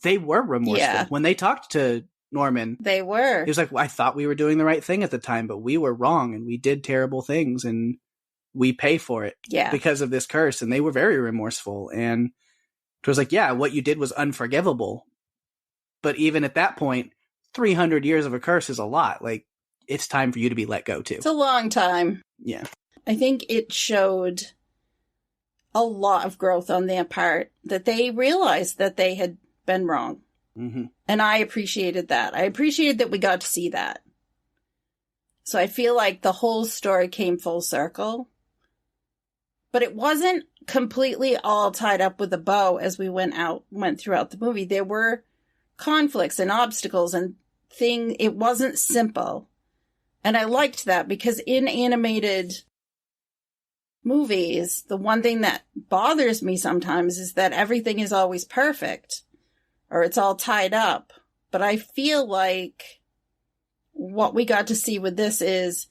they were remorseful. Yeah. When they talked to Norman, they were. He was like, well, I thought we were doing the right thing at the time, but we were wrong and we did terrible things and we pay for it because of this curse. And they were very remorseful. And it was like, yeah, what you did was unforgivable. But even at that point, 300 years of a curse is a lot. Like, it's time for you to be let go too. It's a long time. Yeah. I think it showed a lot of growth on their part, that they realized that they had been wrong. Mm-hmm. And I appreciated that. I appreciated that we got to see that. So I feel like the whole story came full circle. But it wasn't completely all tied up with a bow as we went throughout the movie. There were conflicts and obstacles and it wasn't simple. And I liked that, because in animated movies, the one thing that bothers me sometimes is that everything is always perfect, or it's all tied up. But I feel like what we got to see with this is,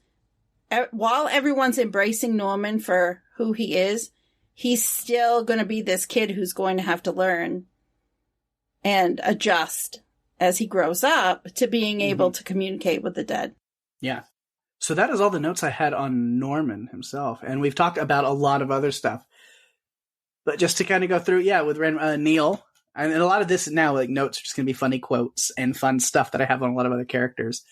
while everyone's embracing Norman for who he is, he's still going to be this kid who's going to have to learn and adjust as he grows up to being able to communicate with the dead. Yeah. So that is all the notes I had on Norman himself. And we've talked about a lot of other stuff. But just to kind of go through, with Neil, and a lot of this now, like, notes are just going to be funny quotes and fun stuff that I have on a lot of other characters.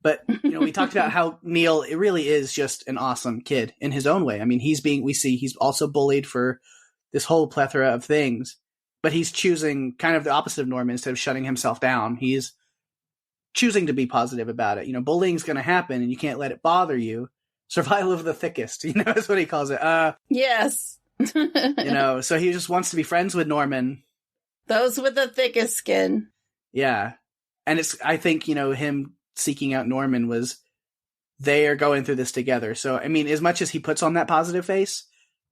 But, we talked about how Neil, it really is just an awesome kid in his own way. I mean, he's also bullied for this whole plethora of things, but he's choosing kind of the opposite of Norman. Instead of shutting himself down, he's choosing to be positive about it. Bullying's going to happen and you can't let it bother you. Survival of the thickest, is what he calls it. Yes. So he just wants to be friends with Norman. Those with the thickest skin. Yeah. And I think, him seeking out Norman they are going through this together. So, I mean, as much as he puts on that positive face,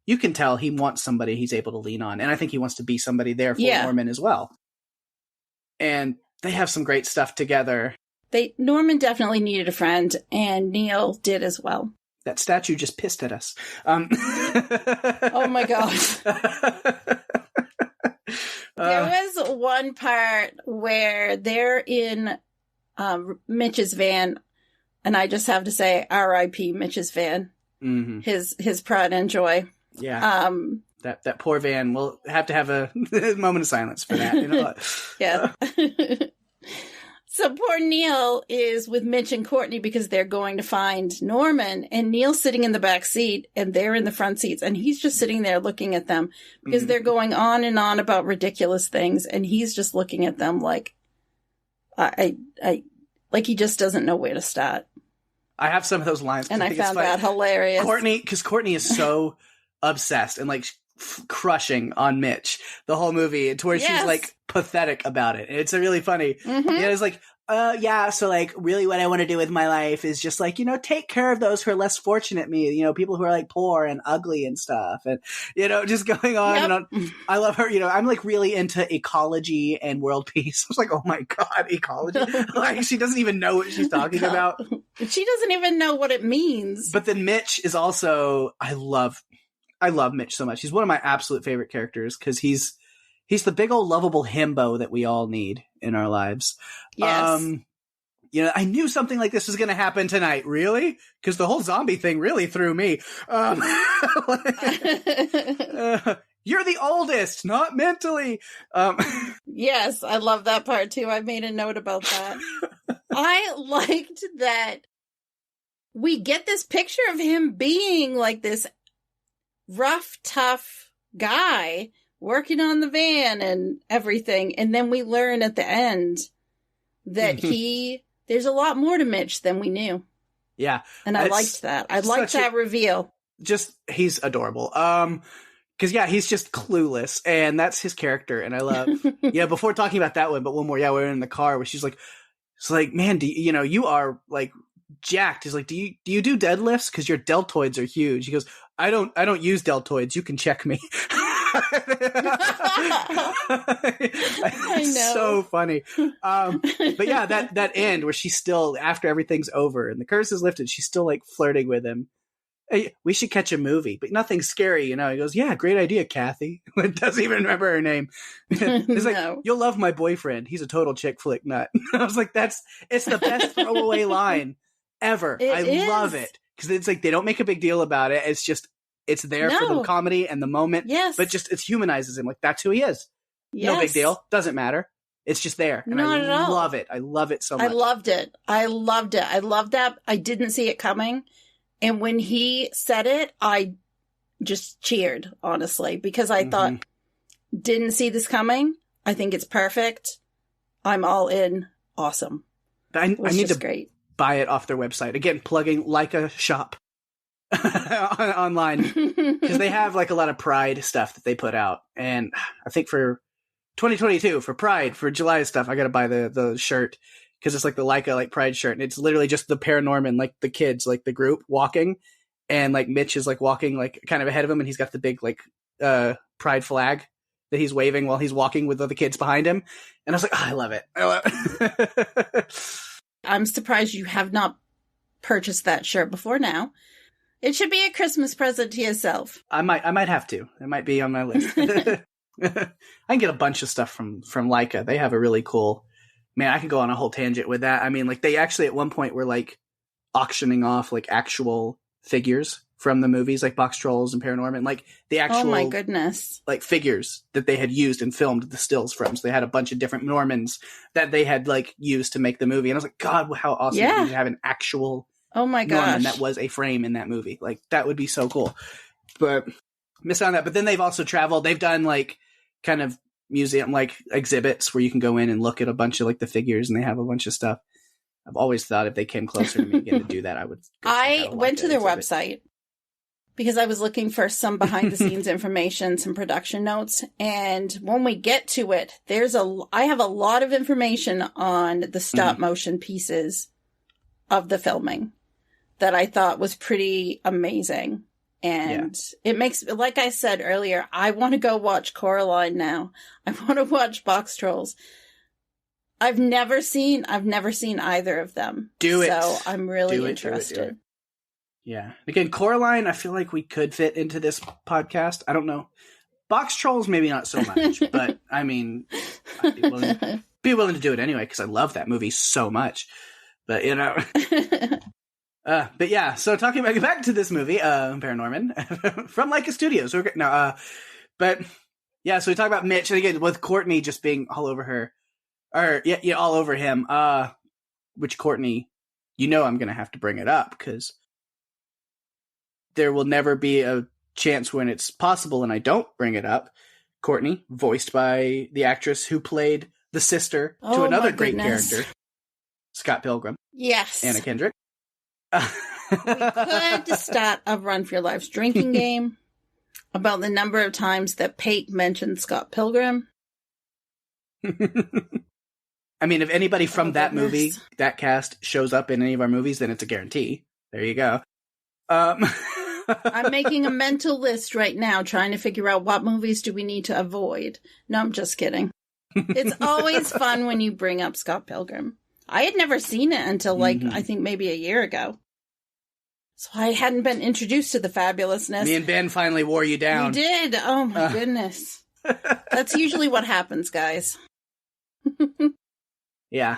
you can tell he wants somebody he's able to lean on. And I think he wants to be somebody there for Norman as well. And they have some great stuff together. Norman definitely needed a friend, and Neil did as well. That statue just pissed at us. Oh my gosh. There was one part where they're in Mitch's van, and I just have to say R.I.P. Mitch's van. Mm-hmm. His pride and joy. Yeah. That poor van. We'll have to have a moment of silence for that. Yeah. So poor Neil is with Mitch and Courtney because they're going to find Norman, and Neil's sitting in the back seat and they're in the front seats, and he's just sitting there looking at them because they're going on and on about ridiculous things, and he's just looking at them like like he just doesn't know where to start. I have some of those lines, and I found that hilarious. Because Courtney is so obsessed and like crushing on Mitch the whole movie, to where she's like pathetic about it. It's really funny. Mm-hmm. It's like, so like really what I want to do with my life is just like, take care of those who are less fortunate than me, people who are like poor and ugly and stuff, and just going on and on. I love her. I'm like really into ecology and world peace. I was like, oh my God, ecology. Like, she doesn't even know what she's talking about. She doesn't even know what it means. But then Mitch is also, I love Mitch so much. He's one of my absolute favorite characters because he's the big old lovable himbo that we all need in our lives. Yes. I knew something like this was going to happen tonight. Really? Because the whole zombie thing really threw me. You're the oldest, not mentally. Yes, I love that part too. I made a note about that. I liked that we get this picture of him being like this rough, tough guy working on the van and everything. And then we learn at the end that there's a lot more to Mitch than we knew. Yeah. And I liked that. I liked that reveal. He's adorable. Cause he's just clueless, and that's his character. And I love, before talking about that one, but one more, we're in the car where she's like, it's like, man, you are like jacked. He's like, do you do deadlifts? Cause your deltoids are huge. He goes, I don't use deltoids. You can check me. I know. So funny. But that end where she's still, after everything's over and the curse is lifted, she's still like flirting with him. Hey, we should catch a movie, but nothing scary, He goes, yeah, great idea, Kathy. Doesn't even remember her name. He's like, you'll love my boyfriend. He's a total chick flick nut. I was like, it's the best throwaway line ever. I love it. Because it's like, they don't make a big deal about it. It's just, it's there for the comedy and the moment. Yes. But just, it humanizes him. Like, that's who he is. Yes. No big deal. Doesn't matter. It's just there. And Not I at all. love it. I love it so much. I loved it. I loved that. I didn't see it coming. And when he said it, I just cheered, honestly, because I thought, didn't see this coming. I think it's perfect. I'm all in. Awesome. I need to great. buy it off their website. Again, plugging Laika Shop online, because they have like a lot of Pride stuff that they put out. And I think for 2022, for Pride, for July stuff, I got to buy the shirt, because it's like the Laika like Pride shirt. And it's literally just the ParaNorman, like the kids, like the group walking. And like Mitch is like walking like kind of ahead of him, and he's got the big like Pride flag that he's waving while he's walking with other kids behind him. And I was like, oh, I love it. I'm surprised you have not purchased that shirt before now. It should be a Christmas present to yourself. I might have to. It might be on my list. I can get a bunch of stuff from Laika. They have a really cool, man, I could go on a whole tangent with that. I mean, like they actually at one point were like auctioning off like actual figures from the movies, like Box Trolls and ParaNorman, like the actual, oh my goodness, like figures that they had used and filmed the stills from. So they had a bunch of different Normans that they had like used to make the movie. And I was like, God, how awesome would it be to have an actual oh my gosh, Norman that was a frame in that movie. Like that would be so cool. But miss out on that. But then they've also traveled. They've done like kind of museum like exhibits where you can go in and look at a bunch of like the figures, and they have a bunch of stuff. I've always thought if they came closer to me again to do that, I would. I went to their website because I was looking for some behind the scenes information, some production notes. And when we get to it, I have a lot of information on the stop motion pieces of the filming that I thought was pretty amazing. And it makes, like I said earlier, I want to go watch Coraline now. I want to watch Box Trolls. I've never seen either of them. Do it. So I'm really interested. Do it. Yeah. Again, Coraline, I feel like we could fit into this podcast. I don't know. Box Trolls, maybe not so much, but I mean, I'd be willing to do it anyway, because I love that movie so much. But, you know. But yeah, so talking back to this movie, ParaNorman, from Laika Studios. But yeah, so we talk about Mitch, and again, with Courtney just being all over her. Or, yeah, all over him. Which Courtney, you know I'm going to have to bring it up, because there will never be a chance when it's possible and I don't bring it up. Courtney, voiced by the actress who played the sister to another great character, Scott Pilgrim. Yes. Anna Kendrick. We could start a Run for Your Life's drinking game about the number of times that Pate mentioned Scott Pilgrim. I mean, if anybody from that movie, that cast, shows up in any of our movies, then it's a guarantee. There you go. I'm making a mental list right now, trying to figure out what movies do we need to avoid. No, I'm just kidding. It's always fun when you bring up Scott Pilgrim. I had never seen it until, I think maybe a year ago. So I hadn't been introduced to the fabulousness. Me and Ben finally wore you down. We did. Oh, my goodness. That's usually what happens, guys. Yeah.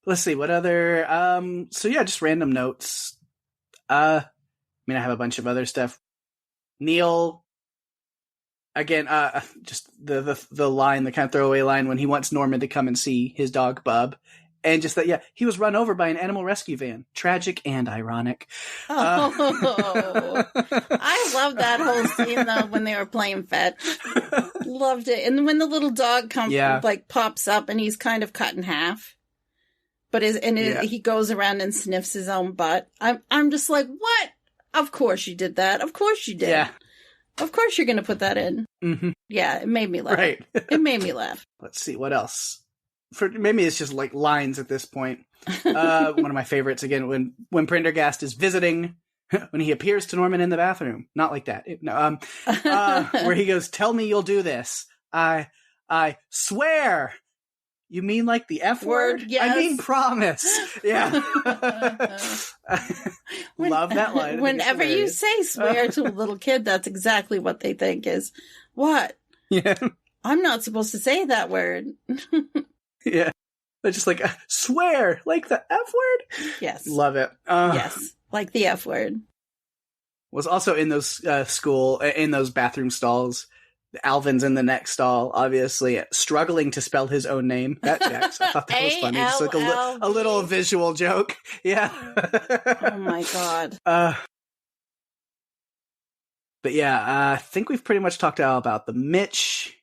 Let's see, what other so yeah, just random notes. I mean, I have a bunch of other stuff. Neil, again, just the line, the kind of throwaway line when he wants Norman to come and see his dog Bub, and just that, yeah, he was run over by an animal rescue van. Tragic and ironic. Oh, I love that whole scene though when they were playing fetch. Loved it. And when the little dog pops up and he's kind of cut in half, but he goes around and sniffs his own butt. I'm just like, what? Of course you did that. Of course you did. Yeah. Of course you're going to put that in. Mm-hmm. Yeah, it made me laugh. Right. It made me laugh. Let's see, what else? Maybe it's just like lines at this point. One of my favorites, again, when Prendergast is visiting, when he appears to Norman in the bathroom. Not like that. Where he goes, "Tell me you'll do this. I swear." You mean like the F word? Yes. I mean promise. Yeah. Love that line. Whenever you say swear to a little kid, that's exactly what they think is, what? Yeah. I'm not supposed to say that word. Yeah. They're just like, swear, like the F word? Yes. Love it. Yes, like the F word. Was also in those in those bathroom stalls, Alvin's in the next stall, obviously struggling to spell his own name. That checks. I thought that was funny. Just like a little visual joke. Yeah. Oh my God. But yeah, I think we've pretty much talked all about the Mitch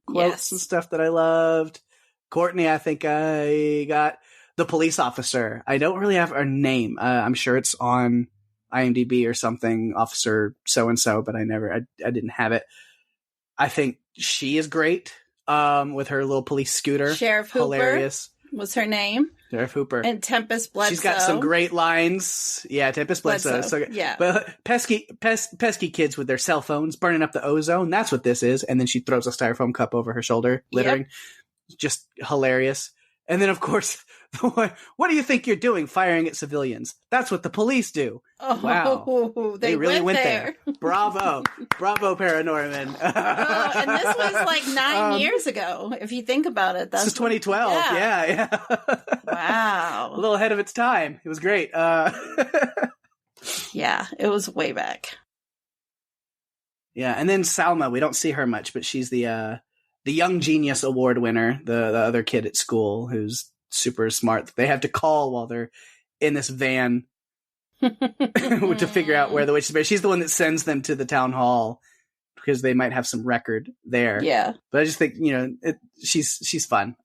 quotes and stuff that I loved. Courtney, I think I got the police officer. I don't really have her name. I'm sure it's on IMDb or something, Officer so-and-so, but I didn't have it. I think she is great with her little police scooter. Sheriff Hooper. Hilarious. Was her name. Sheriff Hooper. And Tempest Bledsoe. She's got some great lines. Yeah, Tempest Bledsoe. So, yeah. But pesky kids with their cell phones burning up the ozone. That's what this is. And then she throws a styrofoam cup over her shoulder, littering. Yep. Just hilarious. And then, of course, what do you think you're doing firing at civilians? That's what the police do. Oh, wow. They really went there. Bravo. Bravo, ParaNorman. And this was like 9 years ago, if you think about it. This is 2012. Yeah. Wow. A little ahead of its time. It was great. Yeah, it was way back. Yeah, and then Salma, we don't see her much, but she's the Young Genius Award winner, the other kid at school who's super smart. They have to call while they're in this van to figure out where the witch is buried. She's the one that sends them to the town hall because they might have some record there. Yeah. But I just think, she's fun.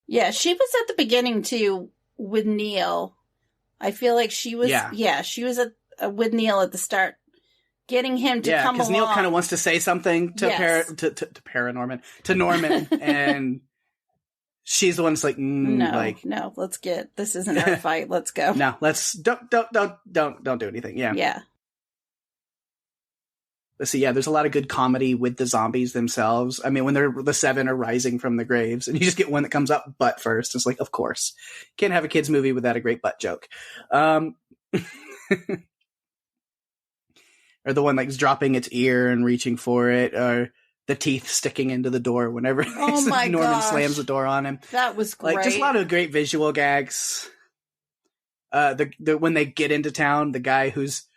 Yeah, she was at the beginning too with Neil. I feel like she was, she was with Neil at the start. Getting him to come along. Yeah, because Neil kind of wants to say something to ParaNorman, to Norman, and she's the one that's like, no, this isn't our fight. Let's go. No, don't do anything. Yeah. Yeah. Let's see. Yeah, there's a lot of good comedy with the zombies themselves. I mean, when the 7 are rising from the graves, and you just get one that comes up butt first. It's like, of course, can't have a kids movie without a great butt joke. Or the one like dropping its ear and reaching for it, or the teeth sticking into the door whenever Norman slams the door on him. That was great. Like just a lot of great visual gags. When they get into town, the guy who's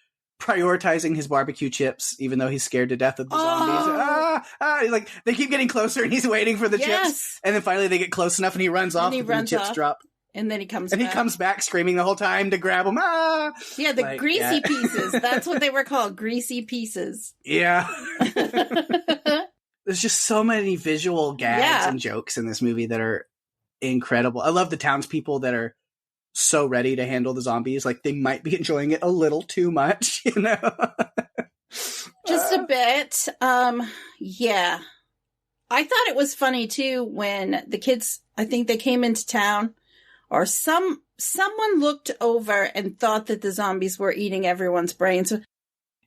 prioritizing his barbecue chips, even though he's scared to death of the zombies. Like they keep getting closer, and he's waiting for the chips, and then finally they get close enough, and he runs off, and the chips drop. And then he comes back. And he comes back screaming the whole time to grab them. Yeah, the greasy pieces. That's what they were called, greasy pieces. Yeah. There's just so many visual gags and jokes in this movie that are incredible. I love the townspeople that are so ready to handle the zombies. Like, they might be enjoying it a little too much, Just a bit. Yeah. I thought it was funny, too, when the kids, I think they came into town. Or someone looked over and thought that the zombies were eating everyone's brains.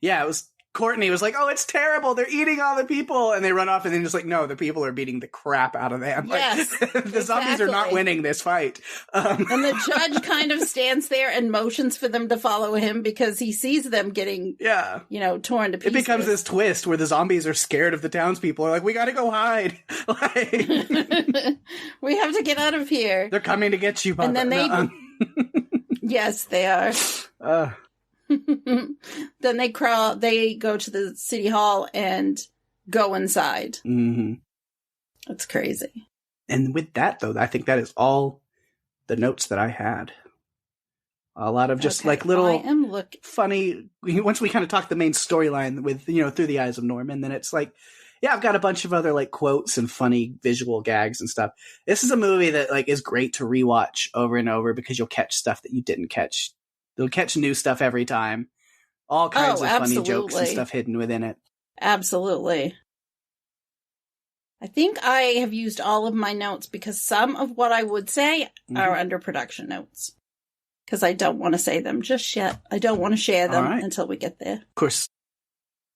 Yeah, it was Courtney was like, "Oh, it's terrible! They're eating all the people," and they run off, and then just like, "No, the people are beating the crap out of them. Yes, like, the zombies are not winning this fight." And the judge kind of stands there and motions for them to follow him because he sees them getting, torn to pieces. It becomes this twist where the zombies are scared of the townspeople. Are like, "We got to go hide. We have to get out of here. They're coming to get you." Papa. And then yes, they are. Then they go to the city hall and go inside. Mm-hmm. That's crazy. And with that, though, I think that is all the notes that I had. A lot of just like little funny. Once we kind of talk the main storyline with, through the eyes of Norman, then it's like, yeah, I've got a bunch of other like quotes and funny visual gags and stuff. This is a movie that like is great to rewatch over and over because you'll catch stuff that you didn't catch. They'll catch new stuff every time. All kinds of funny jokes and stuff hidden within it. Absolutely. I think I have used all of my notes because some of what I would say are under production notes. Because I don't want to say them just yet. I don't want to share them until we get there. Of course,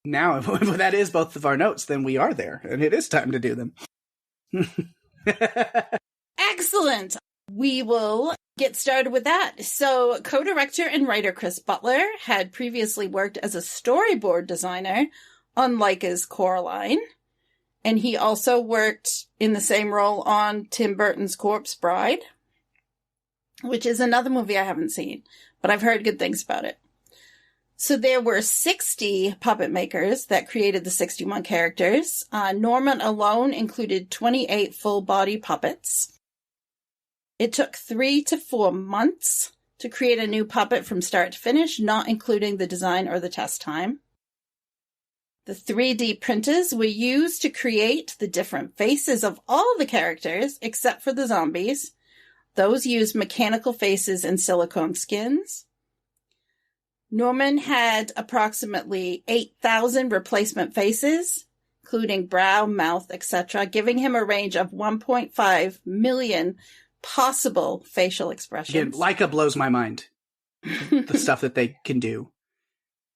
now, if that is both of our notes, then we are there. And it is time to do them. Excellent. We will get started with that. So, co-director and writer Chris Butler had previously worked as a storyboard designer on Laika's Coraline. And he also worked in the same role on Tim Burton's Corpse Bride, which is another movie I haven't seen, but I've heard good things about it. So there were 60 puppet makers that created the 61 characters. Norman alone included 28 full-body puppets. It took 3 to 4 months to create a new puppet from start to finish, not including the design or the test time. The 3D printers were used to create the different faces of all the characters, except for the zombies. Those used mechanical faces and silicone skins. Norman had approximately 8,000 replacement faces, including brow, mouth, etc., giving him a range of 1.5 million possible facial expressions. Again, Laika blows my mind. The stuff that they can do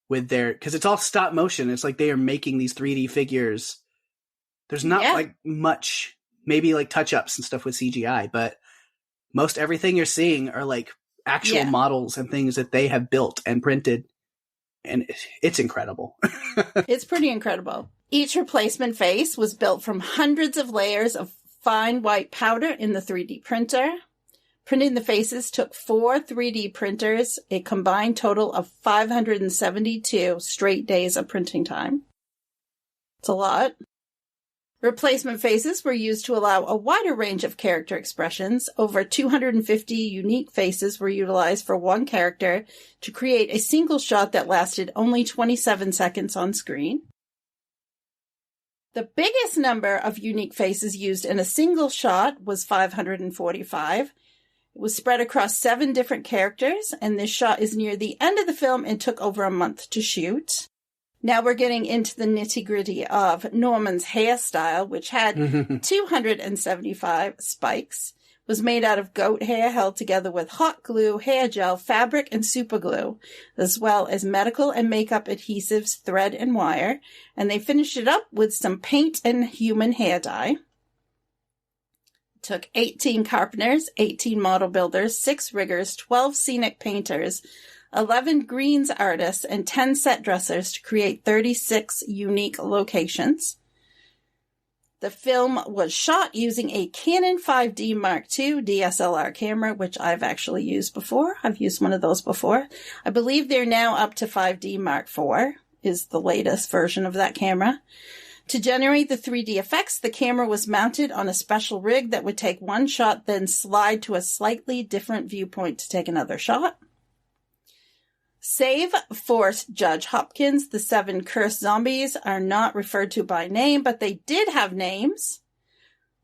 with their... Because it's all stop motion. It's like they are making these 3D figures. There's not like much, maybe like touch-ups and stuff with CGI, but most everything you're seeing are like actual models and things that they have built and printed, and it's incredible. It's pretty incredible. Each replacement face was built from hundreds of layers of fine white powder in the 3D printer. Printing the faces took 4 3D printers, a combined total of 572 straight days of printing time. It's a lot. Replacement faces were used to allow a wider range of character expressions. Over 250 unique faces were utilized for one character to create a single shot that lasted only 27 seconds on screen. The biggest number of unique faces used in a single shot was 545. It was spread across 7 different characters, and this shot is near the end of the film and took over a month to shoot. Now we're getting into the nitty-gritty of Norman's hairstyle, which had 275 spikes, was made out of goat hair held together with hot glue, hair gel, fabric, and super glue, as well as medical and makeup adhesives, thread, and wire, and they finished it up with some paint and human hair dye. It took 18 carpenters, 18 model builders, 6 riggers, 12 scenic painters, 11 greens artists, and 10 set dressers to create 36 unique locations. The film was shot using a Canon 5D Mark II DSLR camera, which I've actually used before. I've used one of those before. I believe they're now up to 5D Mark IV, is the latest version of that camera. To generate the 3D effects, the camera was mounted on a special rig that would take one shot, then slide to a slightly different viewpoint to take another shot. Save for Judge Hopkins, the 7 cursed zombies are not referred to by name, but they did have names.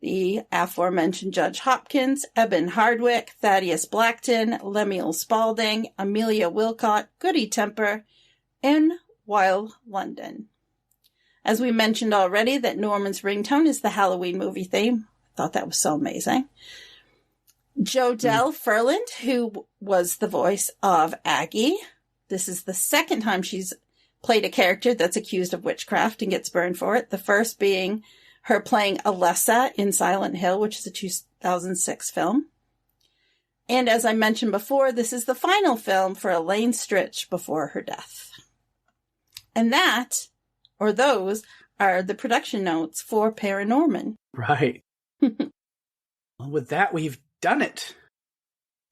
The aforementioned Judge Hopkins, Eben Hardwick, Thaddeus Blackton, Lemuel Spaulding, Amelia Wilcott, Goody Temper, and Wild London. As we mentioned already, that Norman's ringtone is the Halloween movie theme. I thought that was so amazing. Jodelle Ferland, who was the voice of Aggie. This is the second time she's played a character that's accused of witchcraft and gets burned for it. The first being her playing Alessa in Silent Hill, which is a 2006 film. And as I mentioned before, this is the final film for Elaine Stritch before her death. And that, or those, are the production notes for ParaNorman. Right. Well, with that, we've done it.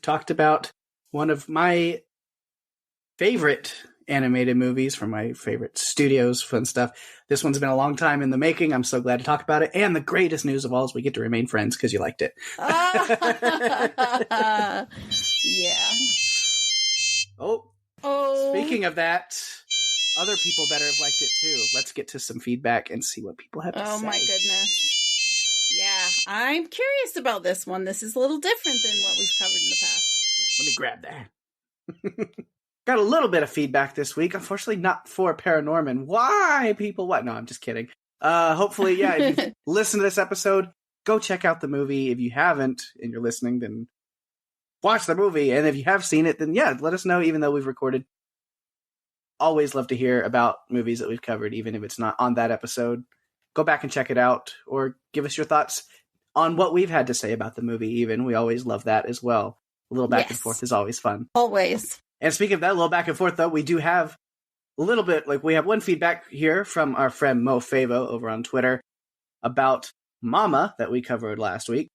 Talked about one of my favorite animated movies from my favorite studios, fun stuff. This one's been a long time in the making. I'm so glad to talk about it. And the greatest news of all is we get to remain friends because you liked it. Yeah. Oh. Speaking of that, other people better have liked it too. Let's get to some feedback and see what people have to say. Oh my goodness. Yeah, I'm curious about this one. This is a little different than what we've covered in the past. Yeah, let me grab that. Got a little bit of feedback this week. Unfortunately, not for ParaNorman. Why, people? What? No, I'm just kidding. Hopefully, yeah, if you listen to this episode, go check out the movie. If you haven't and you're listening, then watch the movie. And if you have seen it, then yeah, let us know, even though we've recorded. Always love to hear about movies that we've covered, even if it's not on that episode. Go back and check it out, or give us your thoughts on what we've had to say about the movie, even. We always love that as well. A little back and forth is always fun. Always. And speaking of that, a little back and forth, though, we do have a little bit, we have one feedback here from our friend Mo Favo over on Twitter about Mama that we covered last week.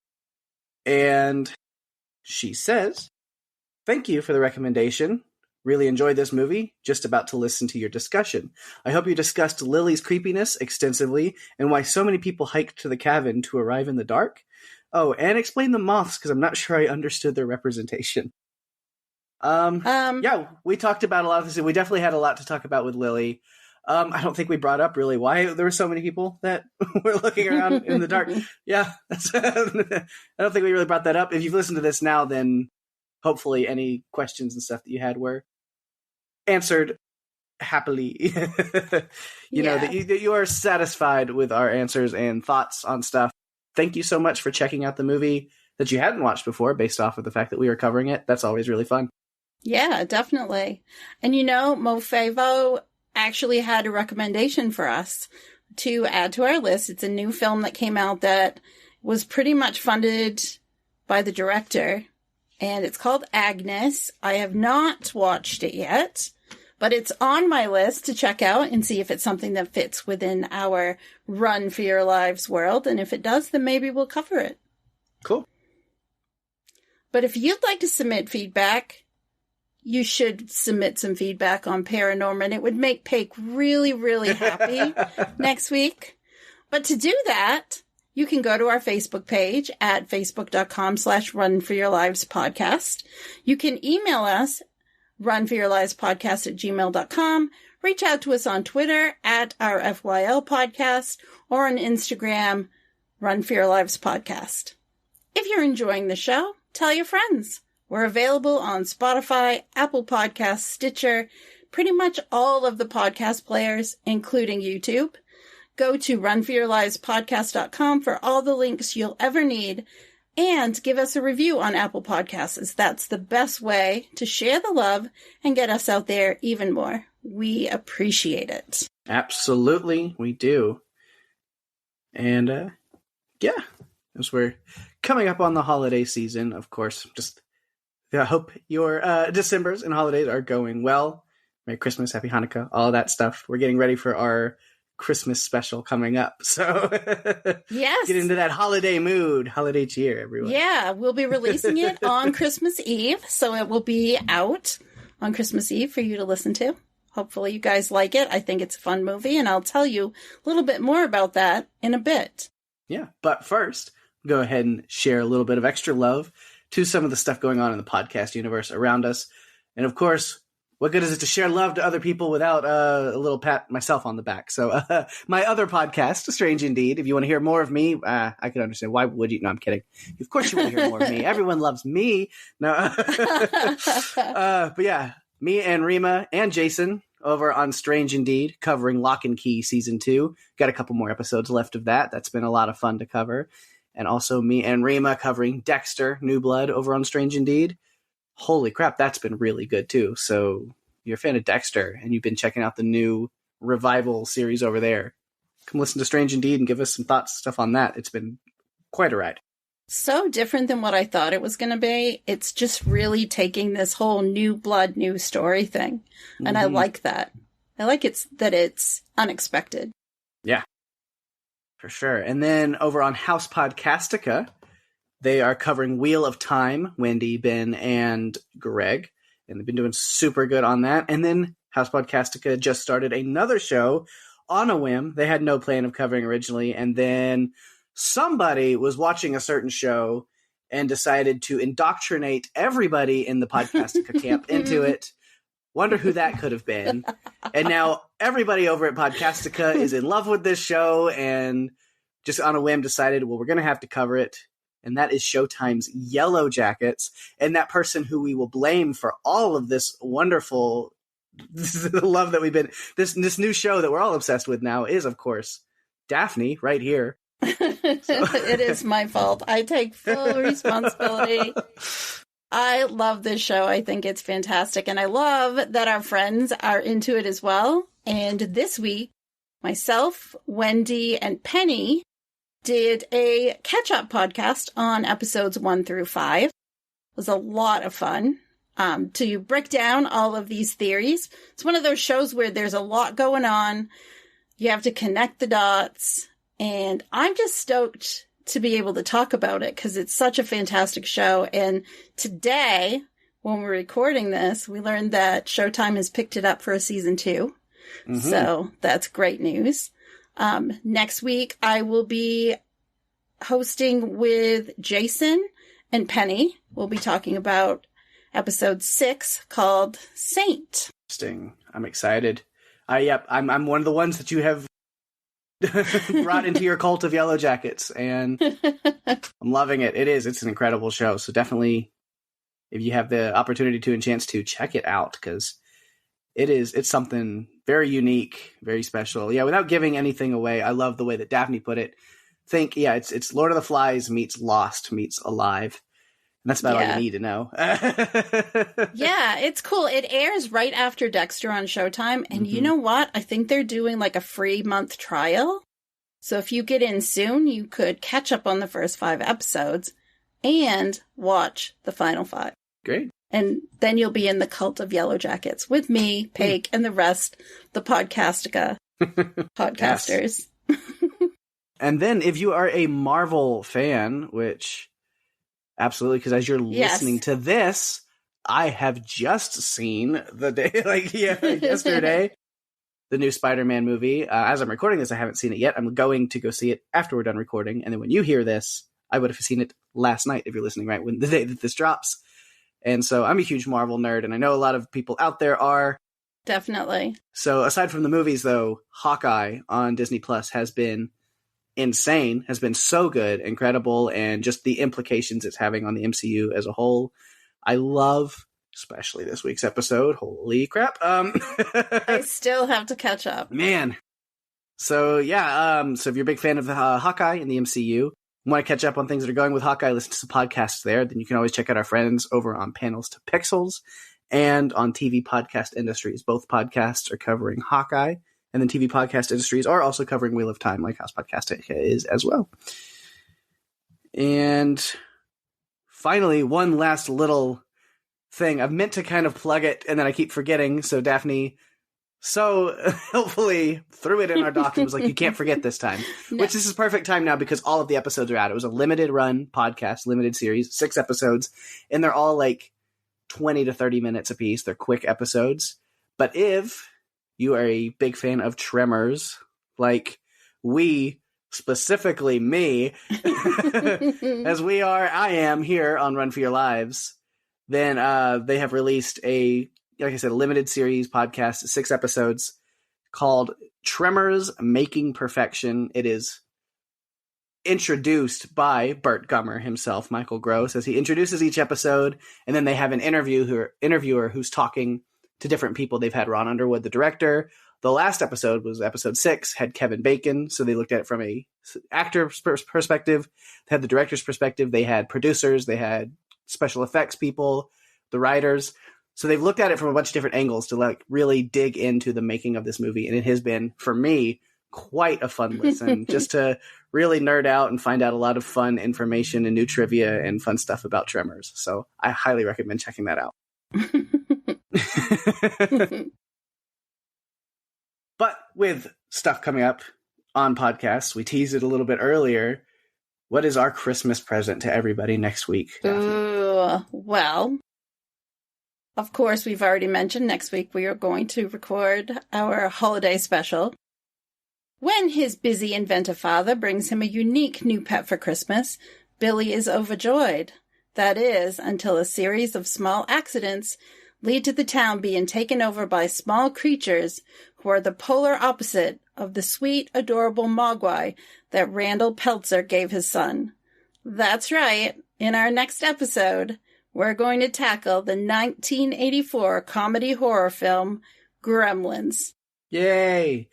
And she says, "Thank you for the recommendation. Really enjoyed this movie. Just about to listen to your discussion. I hope you discussed Lily's creepiness extensively and why so many people hiked to the cabin to arrive in the dark. Oh, and explain the moths because I'm not sure I understood their representation. Yeah, we talked about a lot of this. We definitely had a lot to talk about with Lily. I don't think we brought up really why there were so many people that were looking around in the dark. Yeah, I don't think we really brought that up. If you've listened to this now, then hopefully any questions and stuff that you had were answered happily. You know, that you are satisfied with our answers and thoughts on stuff. Thank you so much for checking out the movie that you hadn't watched before based off of the fact that we were covering it. That's always really fun. Yeah, definitely. And you know, MoFavo actually had a recommendation for us to add to our list. It's a new film that came out that was pretty much funded by the director. And it's called Agnes. I have not watched it yet, but it's on my list to check out and see if it's something that fits within our Run for Your Lives world. And if it does, then maybe we'll cover it. Cool. But if you'd like to submit feedback, you should submit some feedback on ParaNorman. It would make Pake really, really happy next week. But to do that, you can go to our Facebook page at facebook.com/runforyourlivespodcast. You can email us, runforyourlivespodcast@gmail.com. Reach out to us on Twitter at our FYL podcast or on Instagram, Run for Your Lives Podcast. If you're enjoying the show, tell your friends. We're available on Spotify, Apple Podcasts, Stitcher, pretty much all of the podcast players, including YouTube. Go to runforyourlivespodcast.com for all the links you'll ever need and give us a review on Apple Podcasts, as that's the best way to share the love and get us out there even more. We appreciate it. Absolutely, we do. And yeah, as we're coming up on the holiday season, of course, I hope your Decembers and holidays are going well. Merry Christmas, Happy Hanukkah, all that stuff. We're getting ready for our Christmas special coming up. So yes, get into that holiday mood, holiday cheer, everyone. Yeah, we'll be releasing it on Christmas Eve. So it will be out on Christmas Eve for you to listen to. Hopefully you guys like it. I think it's a fun movie, and I'll tell you a little bit more about that in a bit. Yeah, but first, go ahead and share a little bit of extra love to some of the stuff going on in the podcast universe around us. And of course, what good is it to share love to other people without a little pat myself on the back? So my other podcast, Strange Indeed, if you want to hear more of me, I can understand. Why would you? No, I'm kidding. Of course you want to hear more of me. Everyone loves me. No, but yeah, me and Rima and Jason over on Strange Indeed, covering Lock and Key Season 2. Got a couple more episodes left of that. That's been a lot of fun to cover. And also me and Rima covering Dexter, New Blood over on Strange Indeed. Holy crap, that's been really good too. So you're a fan of Dexter and you've been checking out the new revival series over there, come listen to Strange Indeed and give us some thoughts and stuff on that. It's been quite a ride. So different than what I thought it was going to be. It's just really taking this whole new blood, new story thing. And I like that. I like that it's unexpected. Yeah, for sure. And then over on House Podcastica, they are covering Wheel of Time, Wendy, Ben, and Greg. And they've been doing super good on that. And then House Podcastica just started another show on a whim. They had no plan of covering originally. And then somebody was watching a certain show and decided to indoctrinate everybody in the Podcastica camp into it. Wonder who that could have been. And now everybody over at Podcastica is in love with this show and just on a whim decided, well, we're going to have to cover it. And that is Showtime's Yellow Jackets. And that person who we will blame for all of this wonderful love that we've been, this new show that we're all obsessed with now is, of course, Daphne right here. It is my fault. I take full responsibility. I love this show. I think it's fantastic. And I love that our friends are into it as well. And this week, myself, Wendy, and Penny did a catch-up podcast on episodes 1 through 5. It was a lot of fun to break down all of these theories. It's one of those shows where there's a lot going on. You have to connect the dots. And I'm just stoked to be able to talk about it because it's such a fantastic show. And today when we're recording this, we learned that Showtime has picked it up for a season 2. Mm-hmm. So that's great news. Next week, I will be hosting with Jason and Penny. We'll be talking about episode 6 called Saint. Interesting. I'm excited. Yep, I'm one of the ones that you have brought into your cult of Yellow Jackets, and I'm loving it. It's an incredible show. So definitely, if you have the opportunity to and chance to, check it out, because it's something very unique, very special. Yeah, without giving anything away, I love the way that Daphne put it. It's Lord of the Flies meets Lost meets Alive. And that's about all you need to know. Yeah, it's cool. It airs right after Dexter on Showtime. And you know what? I think they're doing like a free month trial. So if you get in soon, you could catch up on the first 5 episodes and watch the final 5. Great. And then you'll be in the cult of Yellow Jackets with me, Pake, and the rest, the podcastica podcasters. And then if you are a Marvel fan, which absolutely, because as you're listening to this, I have just seen yesterday, the new Spider-Man movie. As I'm recording this, I haven't seen it yet. I'm going to go see it after we're done recording. And then when you hear this, I would have seen it last night if you're listening right when the day that this drops. And so I'm a huge Marvel nerd, and I know a lot of people out there are. Definitely. So aside from the movies, though, Hawkeye on Disney Plus has been insane, has been so good, incredible, and just the implications it's having on the MCU as a whole. I love, especially this week's episode. Holy crap. I still have to catch up. Man. So yeah, so if you're a big fan of Hawkeye in the MCU, want to catch up on things that are going with Hawkeye, listen to some podcasts there, then you can always check out our friends over on Panels to Pixels and on TV Podcast Industries. Both podcasts are covering Hawkeye, and then TV Podcast Industries are also covering Wheel of Time, like House Podcast is as well. And finally, one last little thing. I've meant to kind of plug it, and then I keep forgetting, so Daphne so helpfully threw it in our doc and was like, you can't forget this time. No. Which this is perfect time now because all of the episodes are out. It was a limited run podcast, limited series, 6 episodes, and they're all like 20 to 30 minutes a piece. They're quick episodes. But if you are a big fan of Tremors, like specifically me, as I am here on Run for Your Lives, then they have released like I said, a limited series podcast, 6 episodes called Tremors Making Perfection. It is introduced by Burt Gummer himself, Michael Gross, as he introduces each episode, and then they have an interviewer who's talking to different people. They've had Ron Underwood, the director. The last episode was episode 6, had Kevin Bacon, so they looked at it from a actor's perspective. They had the director's perspective. They had producers. They had special effects people, the writers. So they've looked at it from a bunch of different angles to like really dig into the making of this movie. And it has been, for me, quite a fun listen just to really nerd out and find out a lot of fun information and new trivia and fun stuff about Tremors. So I highly recommend checking that out. But with stuff coming up on podcasts, we teased it a little bit earlier. What is our Christmas present to everybody next week? Ooh, well, of course, we've already mentioned next week we are going to record our holiday special. When his busy, inventive father brings him a unique new pet for Christmas, Billy is overjoyed. That is, until a series of small accidents lead to the town being taken over by small creatures who are the polar opposite of the sweet, adorable Mogwai that Randall Peltzer gave his son. That's right. In our next episode, we're going to tackle the 1984 comedy horror film, Gremlins. Yay!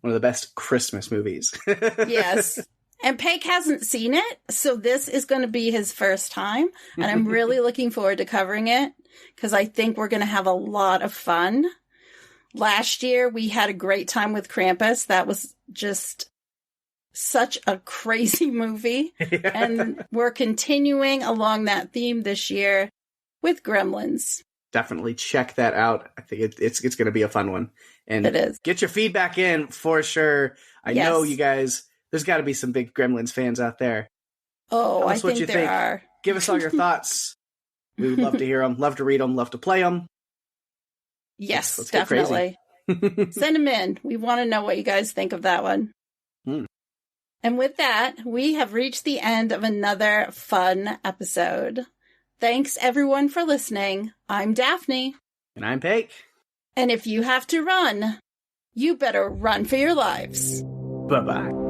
One of the best Christmas movies. Yes. And Pake hasn't seen it, so this is going to be his first time. And I'm really looking forward to covering it, because I think we're going to have a lot of fun. Last year, we had a great time with Krampus. That was just such a crazy movie. Yeah. And we're continuing along that theme this year with Gremlins. Definitely check that out. I think it's going to be a fun one. And it is. Get your feedback in for sure. I know you guys, there's got to be some big Gremlins fans out there. Oh, I think there are. Give us all your thoughts. We would love to hear them, love to read them, love to play them. Yes, Let's get definitely. Send them in. We want to know what you guys think of that one. And with that, we have reached the end of another fun episode. Thanks, everyone, for listening. I'm Daphne. And I'm Pake. And if you have to run, you better run for your lives. Bye-bye.